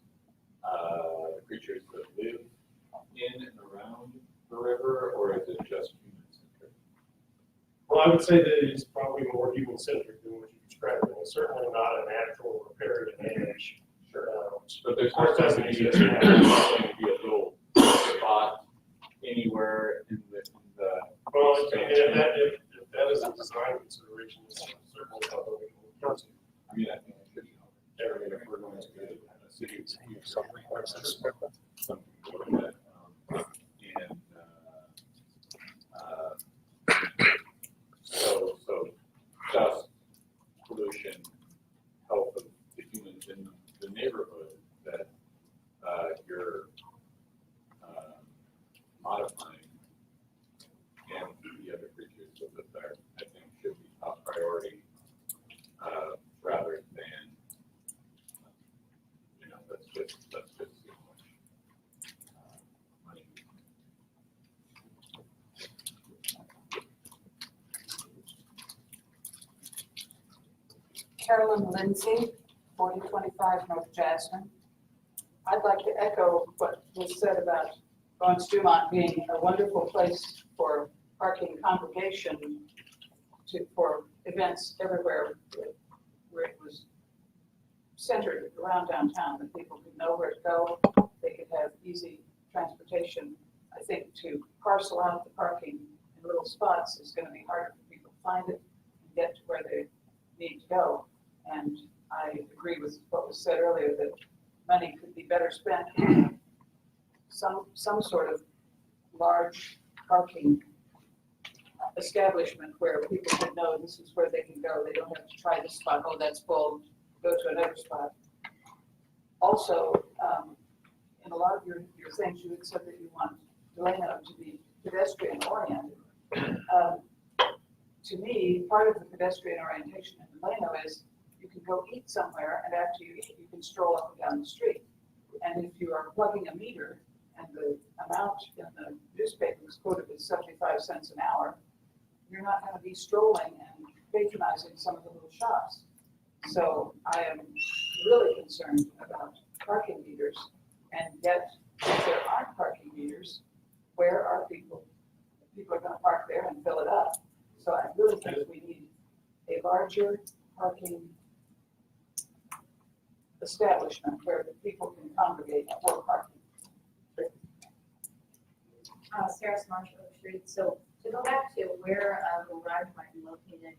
the creatures that live in and around the river, or is it just human-centered? Well, I would say that it's probably more human-centered than what you described. It's certainly not a natural riparian edge. Sure. But there's not going to be a little spot anywhere in the Well, if that is a design consideration, it's certainly something we can consider. I mean, I think it should, I mean, if we're going to get a city, something like that, and, so dust, pollution, health of the humans in the neighborhood that, you're, modifying, and the other creatures that live there, I think should be top priority, rather than, let's just see how much, money. Carolyn Lindsay, 4025 North Jasmine. I'd like to echo what was said about Lawrence Dumont being a wonderful place for parking congregation for events everywhere where it was centered around downtown, that people could know where to go, they could have easy transportation. I think to parcel out the parking in little spots is going to be harder for people to find it and get to where they need to go. And I agree with what was said earlier, that money could be better spent in some sort of large parking establishment where people can know this is where they can go. They don't have to try this spot, oh, that's full, go to another spot. Also, in a lot of your things, you had said that you want Delano to be pedestrian oriented. To me, part of the pedestrian orientation in Delano is you can go eat somewhere, and after you eat, you can stroll up and down the street. And if you are plugging a meter, and the amount in the newspaper is quoted as 75 cents an hour, you're not going to be strolling and patronizing some of the little shops. So I am really concerned about parking meters, and yet if there aren't parking meters, where are people? People are going to park there and fill it up. So I really think we need a larger parking establishment where the people can congregate for parking. Sarah Marshall Oak Street. So To go back to where the garage might be located,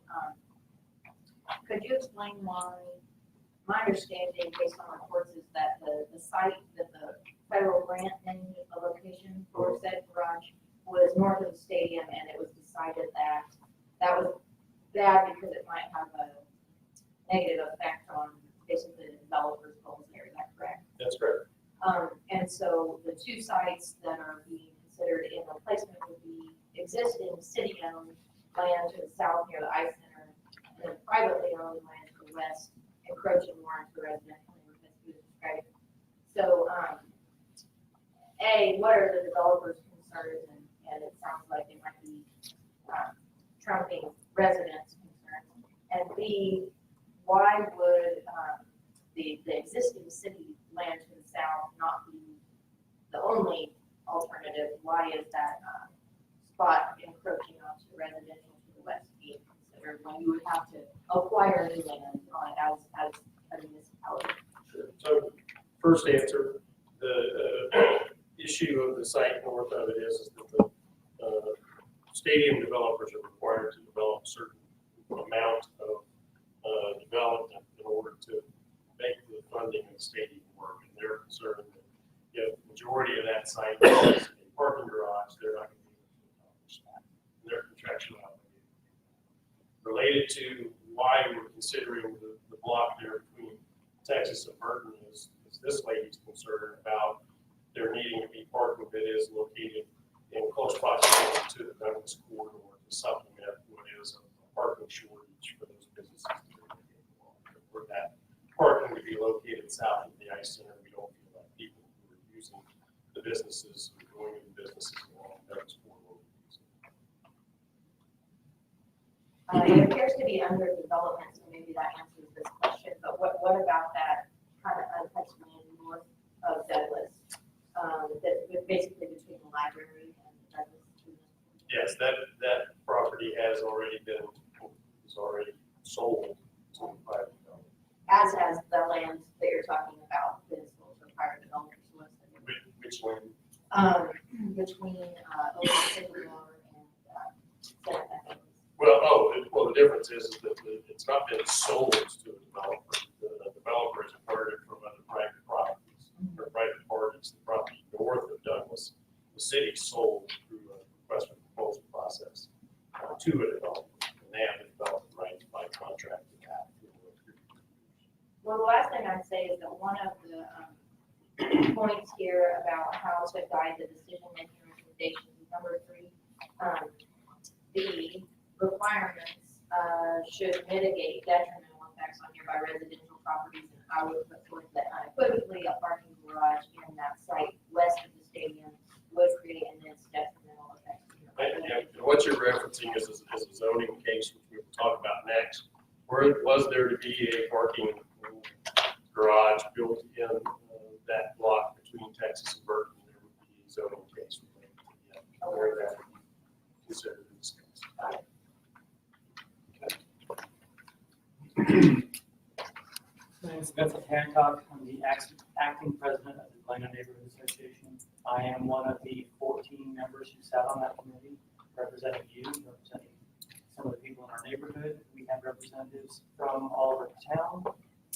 could you explain why, my understanding based on reports is that the site that the federal grant named a location for said garage was north of the stadium, and it was decided that that was bad because it might have a negative effect on basically the developer's goals there, is that correct? That's correct. And so the two sites that are being considered in replacement would be existing city-owned land to the south near the ice center, and then privately owned land to the west, encroaching more into residential neighborhoods, as you described. So, A, what are the developers' concerns, and it sounds like they might be trumping residents' concerns. And B, why would the existing city land to the south not be the only alternative? Why is that spot encroaching onto residential to the west being considered when you would have to acquire new land on it as a municipality? Sure. So first answer, the issue of the site north of it is that the stadium developers are required to develop a certain amount of development in order to make the funding of the stadium work. And they're concerned that if the majority of that site is a parking garage, they're not going to be able to accomplish that. And they're contractually obligated. Related to why we're considering the block there between Texas and Burton is this lady's concern about there needing to be parking that is located in close proximity to the Douglas corridor to supplement what is a parking shortage for those businesses that are located along there. Where that parking would be located south of the ice center, we don't feel like people who are using the businesses, or going to the businesses along the Douglas corridor. It appears to be under development, so maybe that answers this question, but what about that kind of untouched land north of Douglas? That basically between the library and the Douglas. Yes, that property is already sold to private development. As has the land that you're talking about, that is sold to private developers. Which land? Between Oak City Road and Santa Fe. Well, the difference is that it's not been sold to a developer. The developer has acquired it from other private properties, or private parties. The property north of Douglas, the city sold through a request for proposal process to a developer, and they have the development rights by contract with that. Well, the last thing I'd say is that one of the points here about how to guide the decision-making recommendations is number 3. The requirements should mitigate detrimental effects on nearby residential properties, and I would put forth that unequivocally a parking garage in that site west of the stadium would create immense detrimental effects. And what you're referencing is a zoning case, which we will talk about next, where was there to be a parking garage built in that block between Texas and Burton, there would be a zoning case related to where that would be considered in this case. My name is Vincent Hancock. I'm the acting president of the Galena Neighborhood Association. I am one of the 14 members who sat on that committee, representing you, representing some of the people in our neighborhood. We have representatives from all over town.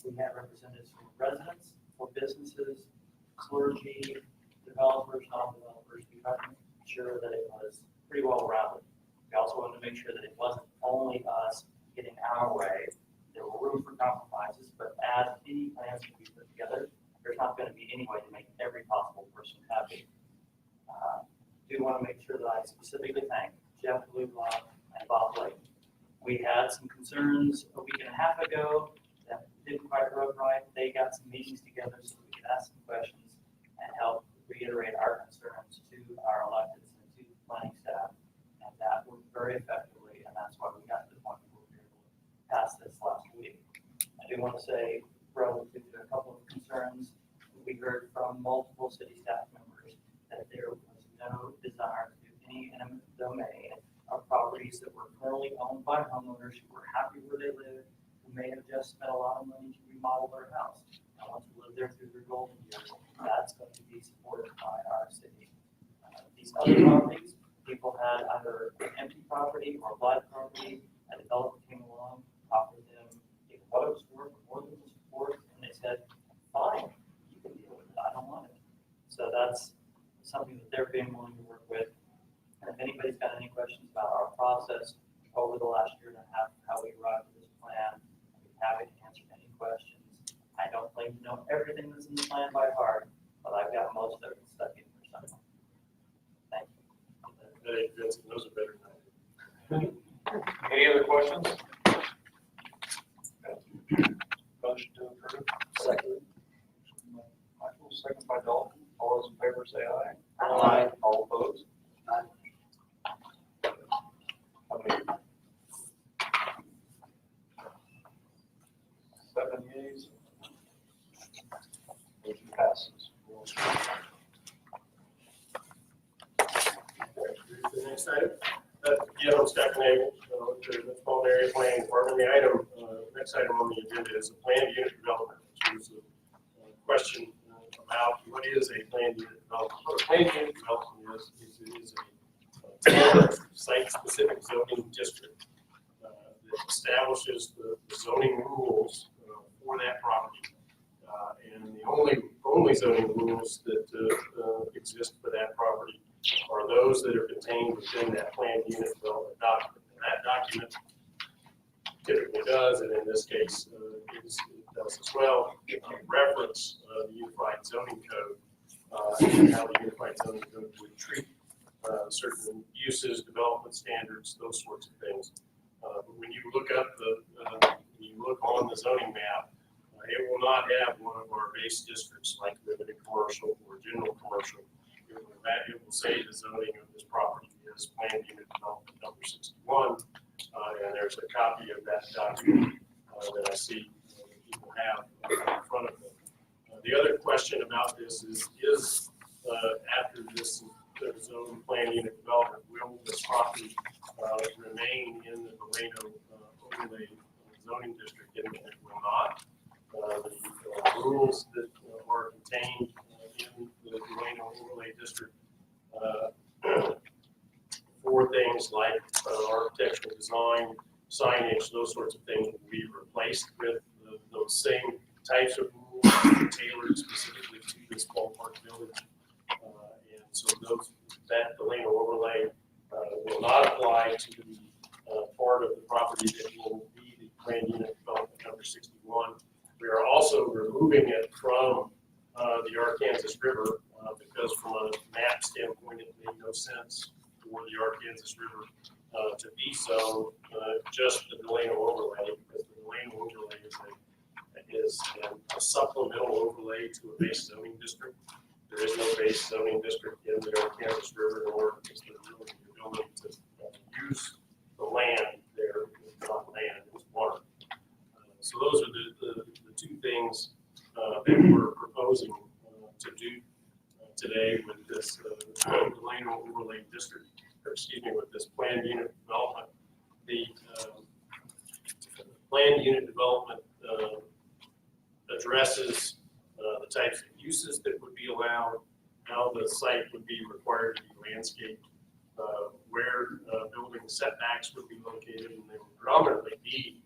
We have representatives from residents, for businesses, clergy, developers, non-developers. We tried to make sure that it was pretty well rounded. We also wanted to make sure that it wasn't only us getting our way. There were room for compromises, but as any plans can be put together, there's not going to be any way to make every possible person happy. Do want to make sure that I specifically thank Jeff Lublock and Bob Blake. We had some concerns a week and a half ago that didn't quite run right. They got some meetings together so we could ask some questions and help reiterate our concerns to our electeds and to the planning staff. And that worked very effectively, and that's why we got to the point where we were able to pass this last week. I do want to say, relative to a couple of concerns, we heard from multiple city staff members that there was no desire to do any eminent domain of properties that were currently owned by homeowners who were happy where they live, who may have just spent a lot of money to remodel their house and want to live there through their golden years. That's going to be supported by our city. These other properties, people had either an empty property or blight property, a developer came along, offered them, if what it was worth, more than it was worth, and they said, fine, you can deal with it, I don't want it. So that's something that they're being willing to work with. And if anybody's got any questions about our process over the last year and a half, how we arrived at this plan, I'd be happy to answer any questions. I don't claim to know everything that's in the plan by heart, but I've got most of it stuck in there somewhere. Thank you. Hey, Vincent, those are better than Any other questions? Motion to approve. Second. Michael, second by Dalton. All those in favor say aye. Aye. All opposed? How many? 7 yeas. Motion passes. The next item, again, I'm Scott Knable, to the Metropolitan Area Planning Department. The item, next item on the agenda is a planned unit development, which is a question about what is a planned unit development. What a planned unit development is it is a tailored site-specific zoning district that establishes the zoning rules for that property. And the only zoning rules that exist for that property are those that are contained within that planned unit development document. And that document typically does, and in this case, it does as well, reference the Unified Zoning Code and how the Unified Zoning Code would treat certain uses, development standards, those sorts of things. But when you look up when you look on the zoning map, it will not have one of our base districts like limited commercial or general commercial. It will say the zoning of this property is planned unit development number 61, and there's a copy of that document that I see people have in front of them. The other question about this is after this zone planned unit development, will this property remain in the Delano overlay zoning district? And it will not. The rules that are contained in the Delano overlay district for things like architectural design, signage, those sorts of things will be replaced with those same types of rules tailored specifically to this ballpark village. And so that Delano overlay will not apply to the part of the property that will be the planned unit development number 61. We are also removing it from the Arkansas River because from a map standpoint, it made no sense for the Arkansas River to be so just the Delano overlay, because the Delano overlay is a supplemental overlay to a base zoning district. There is no base zoning district in the Arkansas River, nor is there really the ability to use the land there. It's not land, it's water. So those are the two things that we're proposing to do today with this Delano overlay district, or excuse me, with this planned unit development. The planned unit development addresses the types of uses that would be allowed, how the site would be required to be landscaped, where building setbacks would be located, and they would predominantly be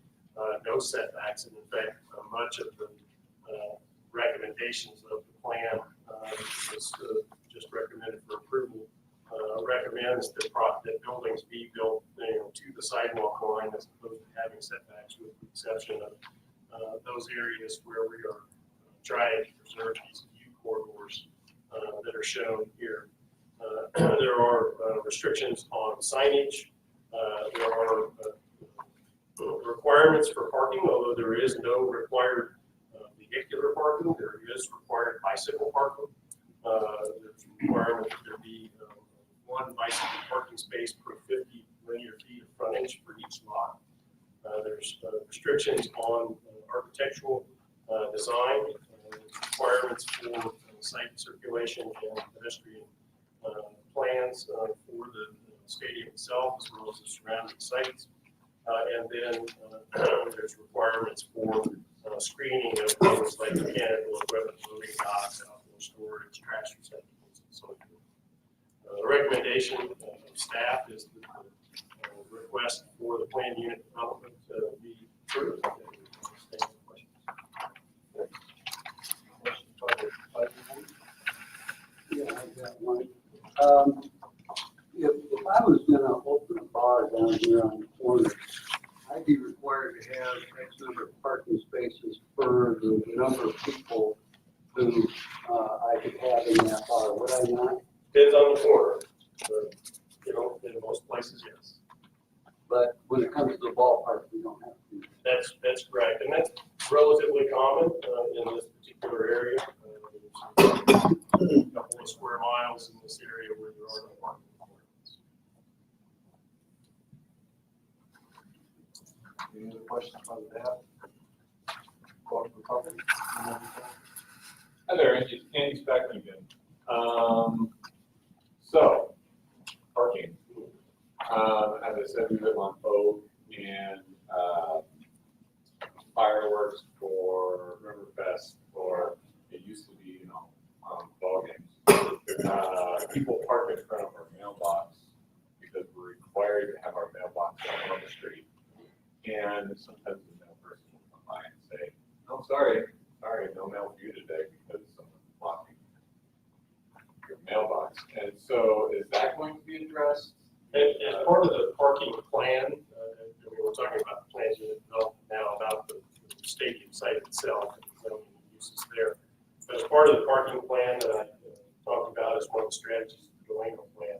no setbacks. And in fact, much of the recommendations of the plan was just recommended for approval, recommends that buildings be built to the sidewalk line as opposed to having setbacks, with the exception of those areas where we are trying to preserve these view corridors that are shown here. There are restrictions on signage. There are requirements for parking, although there is no required vehicular parking. There is required bicycle parking. There's a requirement that there be one bicycle parking space per 50 linear feet of frontage for each lot. There's restrictions on architectural design, requirements for site circulation and pedestrian plans for the stadium itself, as well as the surrounding sites. And then there's requirements for screening of things like mechanical equipment, loading docks, outdoor storage, trash receptacles, and so forth. The recommendation of staff is that the request for the plan unit development be approved. Yeah, I got one. If I was gonna open a bar down here on the corner, I'd be required to have X number of parking spaces per the number of people who, I could have in that bar, would I not? Depends on the corner, but, in most places, yes. But when it comes to the ballpark, we don't have to. That's correct, and that's relatively common in this particular area. There's a couple of square miles in this area where there are no parking requirements. Any other questions about that? Call for comment? Hi there, Andy Speckman again. So, parking. As I said, we live on Oak, and fireworks for Riverfest, or it used to be, ball games. People park in front of our mailbox because we're required to have our mailbox out on the street. And sometimes the mail person will come by and say, "Oh, sorry, no mail for you today because someone's blocking your mailbox." And so, is that going to be addressed? As part of the parking plan, we're talking about the plans unit development now about the stadium site itself and zoning uses there. But as part of the parking plan that I talked about as one of the strategies of the Delano plan,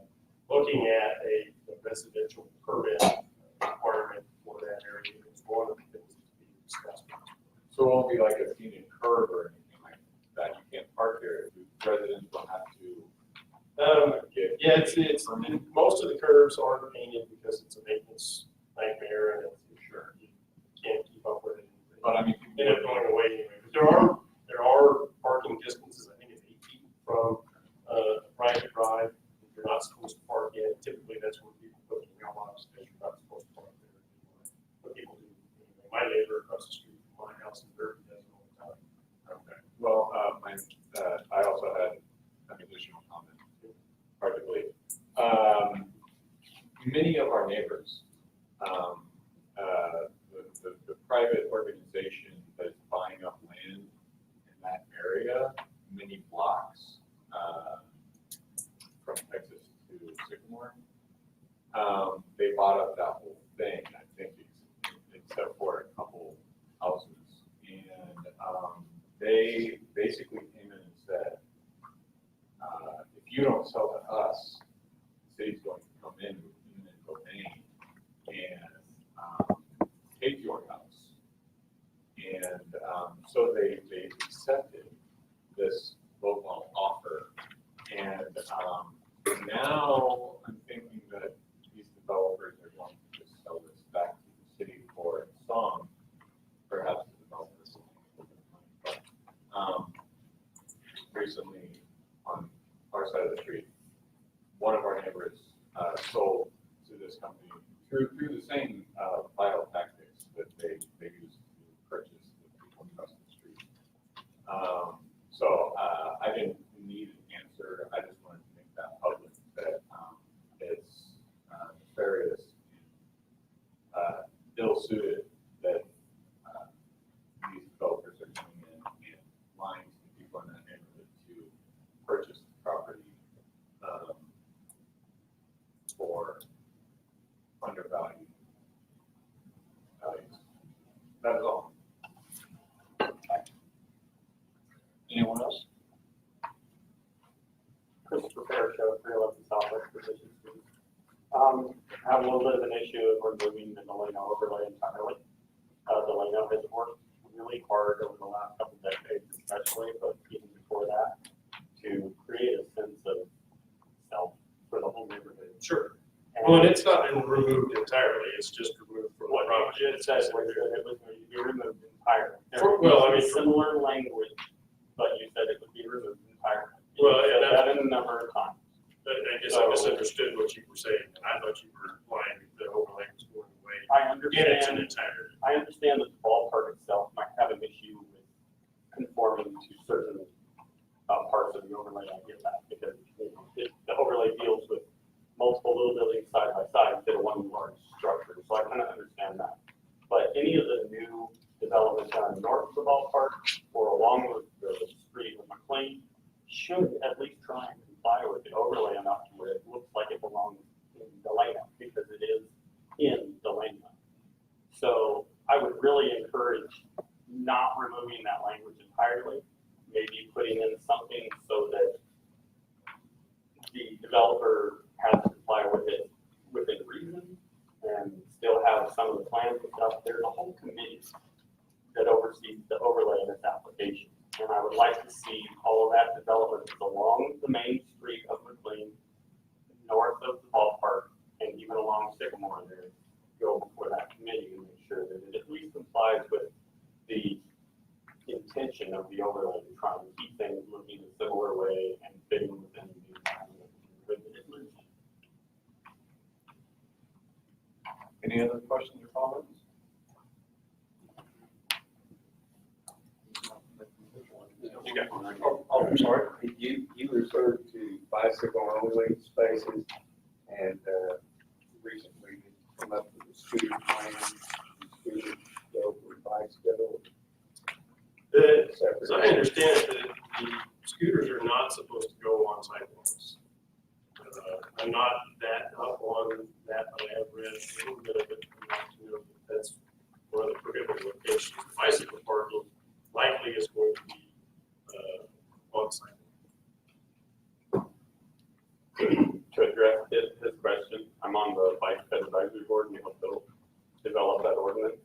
looking at a residential permit requirement for that area is one of the things that's being discussed. So it won't be like a scenic curb or anything like that. You can't park there. Residents will have to. Yeah, it's most of the curves aren't painted because it's a maintenance nightmare and it's sure you can't keep up with it. But I mean, end up going away anyway. But there are parking distances. I think it's 8 feet from private drive. You're not supposed to park in. Typically, that's where people put the mailbox because you're not supposed to park there. But people do. My neighbor across the street from my house in Derby does it all the time. Okay. Well, I also had an additional comment. Particularly, many of our neighbors, the private organization that is buying up land in that area, many blocks from Texas to Sycamore, they bought up that whole thing, I think, except for a couple houses. And they basically came in and said, if you don't sell to us, the city's going to come in with eminent domain and take your house. And so they accepted this local offer. And now I'm thinking that these developers are going to just sell this back to the city for its song, perhaps the developers will make money. But recently, on our side of the street, one of our neighbors sold to this company through the same file tactics that they use to purchase the people across the street. So I didn't need an answer. I just wanted to make that public that it's nefarious and ill-suited that these developers are coming in and lying to people in that neighborhood to purchase the property for undervalued values. That's all. Anyone else? Christopher Fairchild, 311 Southwest Division Street. Have a little bit of an issue if we're moving the Delano overlay entirely. Delano has worked really hard over the last couple of decades, especially, but even before that, to create a sense of self for the whole neighborhood. Sure. Well, and it's not been removed entirely. It's just removed from the property. It says it was going to be removed entirely. Well, I mean, Similar language, but you said it would be removed entirely. Well, You and said that in a number of times. But I guess I misunderstood what you were saying. I thought you were implying that the overlay was going away I in its understand, entirety. I understand that the ballpark itself might have an issue with conforming to certain parts of the overlay. I get that because the overlay deals with side by side instead of one large structure, so I kind of understand that. But any of the new development done north of the ballpark or along the street of McLean should at least try and comply with the overlay enough to where it looks like it belongs in Delano, because it is in Delano. So I would really encourage not removing that language entirely, maybe putting in something so that the developer has to comply with it within reason and still have some of the plans and stuff. There's a whole committee that oversees the overlay in this application. And I would like to see all of that development along the main street of McLean, north of the ballpark, and even along Sycamore there, go before that committee and make sure that it at least complies with the intention of the overlay, trying to keep things moving a similar way and fitting within the environment. Any other questions or comments? You got one. Oh, I'm sorry. You referred to bicycle only spaces and, recently come up with a scooter plan, scooter go for bikes go. As I understand it, the scooters are not supposed to go on sidewalks. I'm not that up on that, but I have read a little bit of it, enough to know that that's one of the prohibited locations. Bicycle parking likely is going to be on sidewalk. To address his question, I'm on the bike advisory board and we helped develop that ordinance.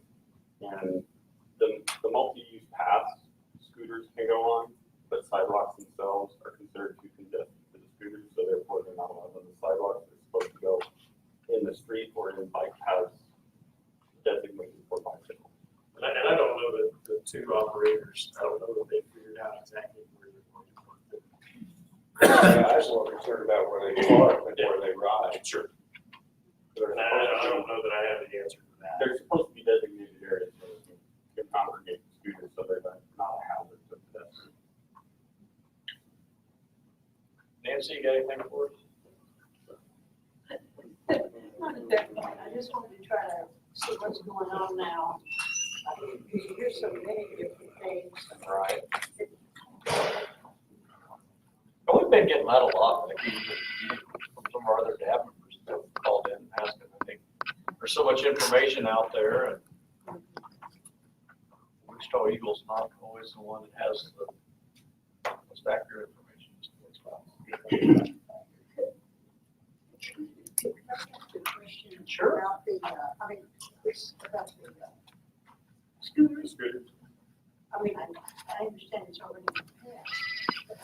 And the multi-use paths, scooters can go on, but sidewalks themselves are considered too congested for the scooters, so therefore they're not allowed on the sidewalks. They're supposed to go in the street or in bike paths designated for bicycles. And I don't know that the two operators, I don't know that they figured out exactly where they're going to put it. I was more concerned about where they park than where they ride. Sure. And I don't know that I have the answer to that. They're supposed to be designated areas where you can congregate scooters, so they're not a hazard to pedestrians. Nancy, you got anything for us? Not at that point. I just wanted to try to see what's going on now. You hear so many different things. Right. But we've been getting that a lot, like from some of our other DAB members that called in and asked, I think there's so much information out there, and Wichita Eagle's not always the one that has the most accurate information. Sure. About the, this, about the scooters. I mean, I understand it's already been passed, but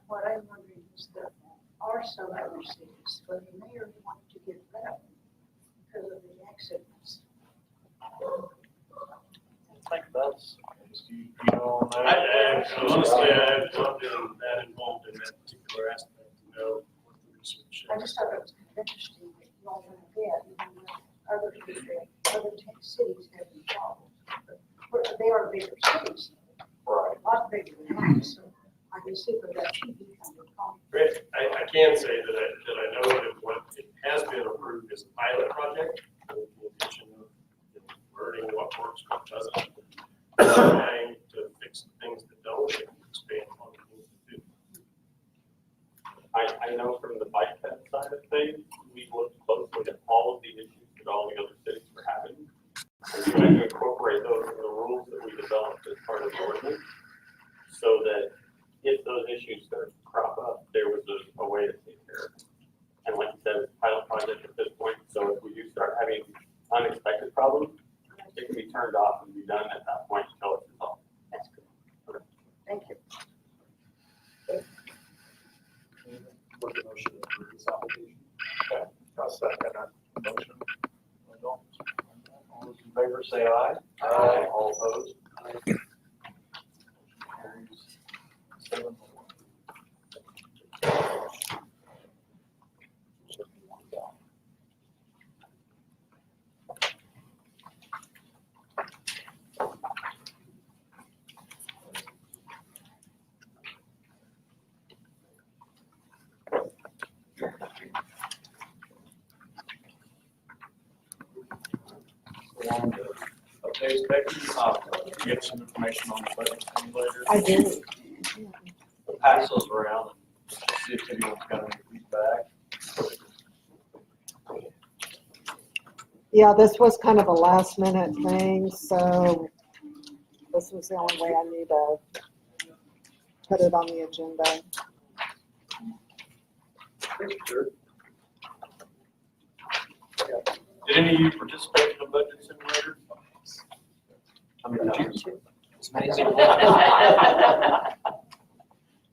what I'm wondering is there are some other cities where they may or may want to get rid of them because of the accidents. I think that's, you know, Honestly, I've not been that involved in that particular aspect to know what the research shows. I just thought it was kind of interesting that you all went ahead, even though other cities have been involved. But they are bigger cities. Right. A lot bigger than us, so I can see where that should be kind of common. Great. I can say that I know that what it has been approved is a pilot project with the intention of learning what works, what doesn't, trying to fix the things that don't, and expand on the things that do. I know from the bike path side of things, we looked closely at all of the issues that all the other cities were having. And we tried to incorporate those in the rules that we developed as part of the ordinance, so that if those issues start to crop up, there was a way to take care of it. And like you said, it's a pilot project at this point, so if we do start having unexpected problems, it can be turned off and be done at that point until it's resolved. That's good. Thank you. What the motion for this application? Okay, I'll second that. Motion. All those in favor say aye. Aye. All opposed? Motion carries 7-1. Becky, get some information on the budget simulator. I do. We'll pass those around and see if anyone's got any feedback. Yeah, this was kind of a last minute thing, so this was the only way I knew to put it on the agenda. Did any of you participate in the budget simulator? How many times?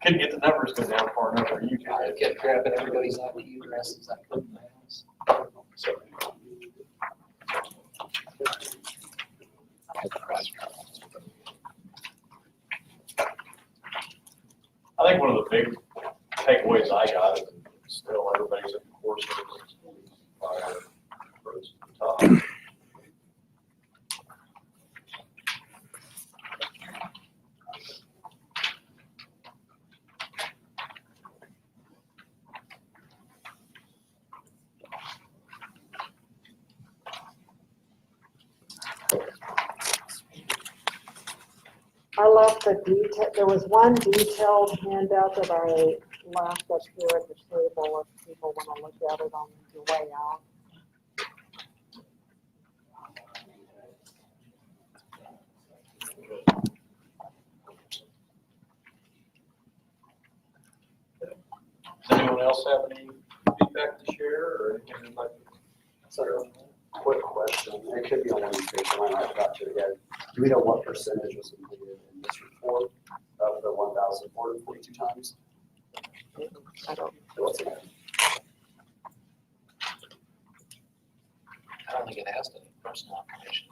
Couldn't get the numbers go down far enough for you I guys. kept grabbing everybody's IP addresses I could in the house. So, I think one of the big takeaways I got is still everybody's at the course of fire first to the top. I left the detail, there was one detailed handout that I left up here at the table if people want to look at it on your way out. Does anyone else have any feedback to share or anything you'd like to say on that? Quick question, it could be on one of these pages, I forgot to again. Do we know what percentage was included in this report of the 1,442 times? I don't. What's in it? I don't think it has any personal information.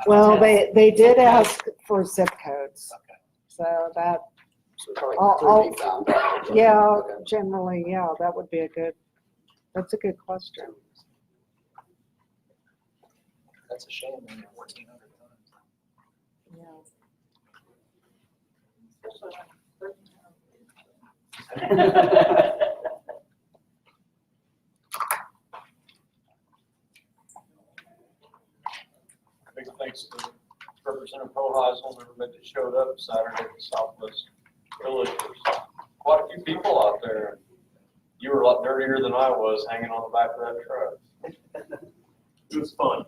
Well, they did ask for zip codes. Okay. So that, So probably I'll- could be found out. yeah, Okay. generally, yeah, that would be that's a good question. That's a shame, when you're 1,400 times. Yeah. Big thanks to Representative Hoheisel and everybody that showed up Saturday at the Southwest Village. There's quite a few people out there. You were a lot dirtier than I was hanging on the back of that truck. It was fun.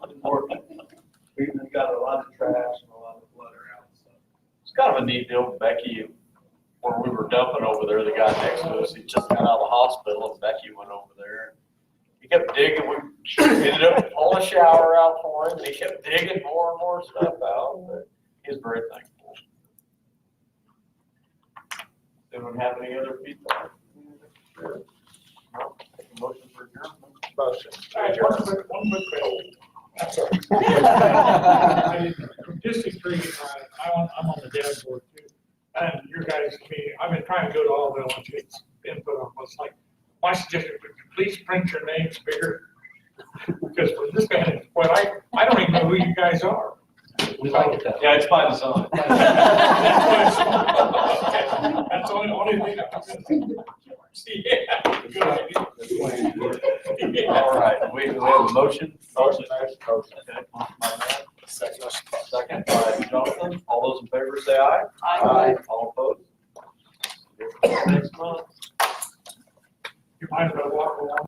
We got a lot of trash and a lot of clutter out. So it's kind of a neat deal. Becky, where we were dumping over there, the guy next to us, he just got out of the hospital and Becky went over there. He kept digging. We ended up pulling a shower out for him. And he kept digging more and more stuff out. But he was very thankful. Anyone have any other feedback? Sure. No? Take a motion for adjournment. Motion. All right, one quick question. I'm sorry. From District 3, I'm on the dev board too. And your guys' committee, I've been trying to go to all of them and get input on what's like. My suggestion would be, please print your names bigger. Because for this guy, well, I don't even know who you guys are. We like it that way. Yeah, it's by design. That's the only thing I'm yeah, good idea. All right, we have a motion. Motion. Okay. Second by Jonathan. All those in favor say aye. Aye. All opposed? Next month. You mind if I walk along?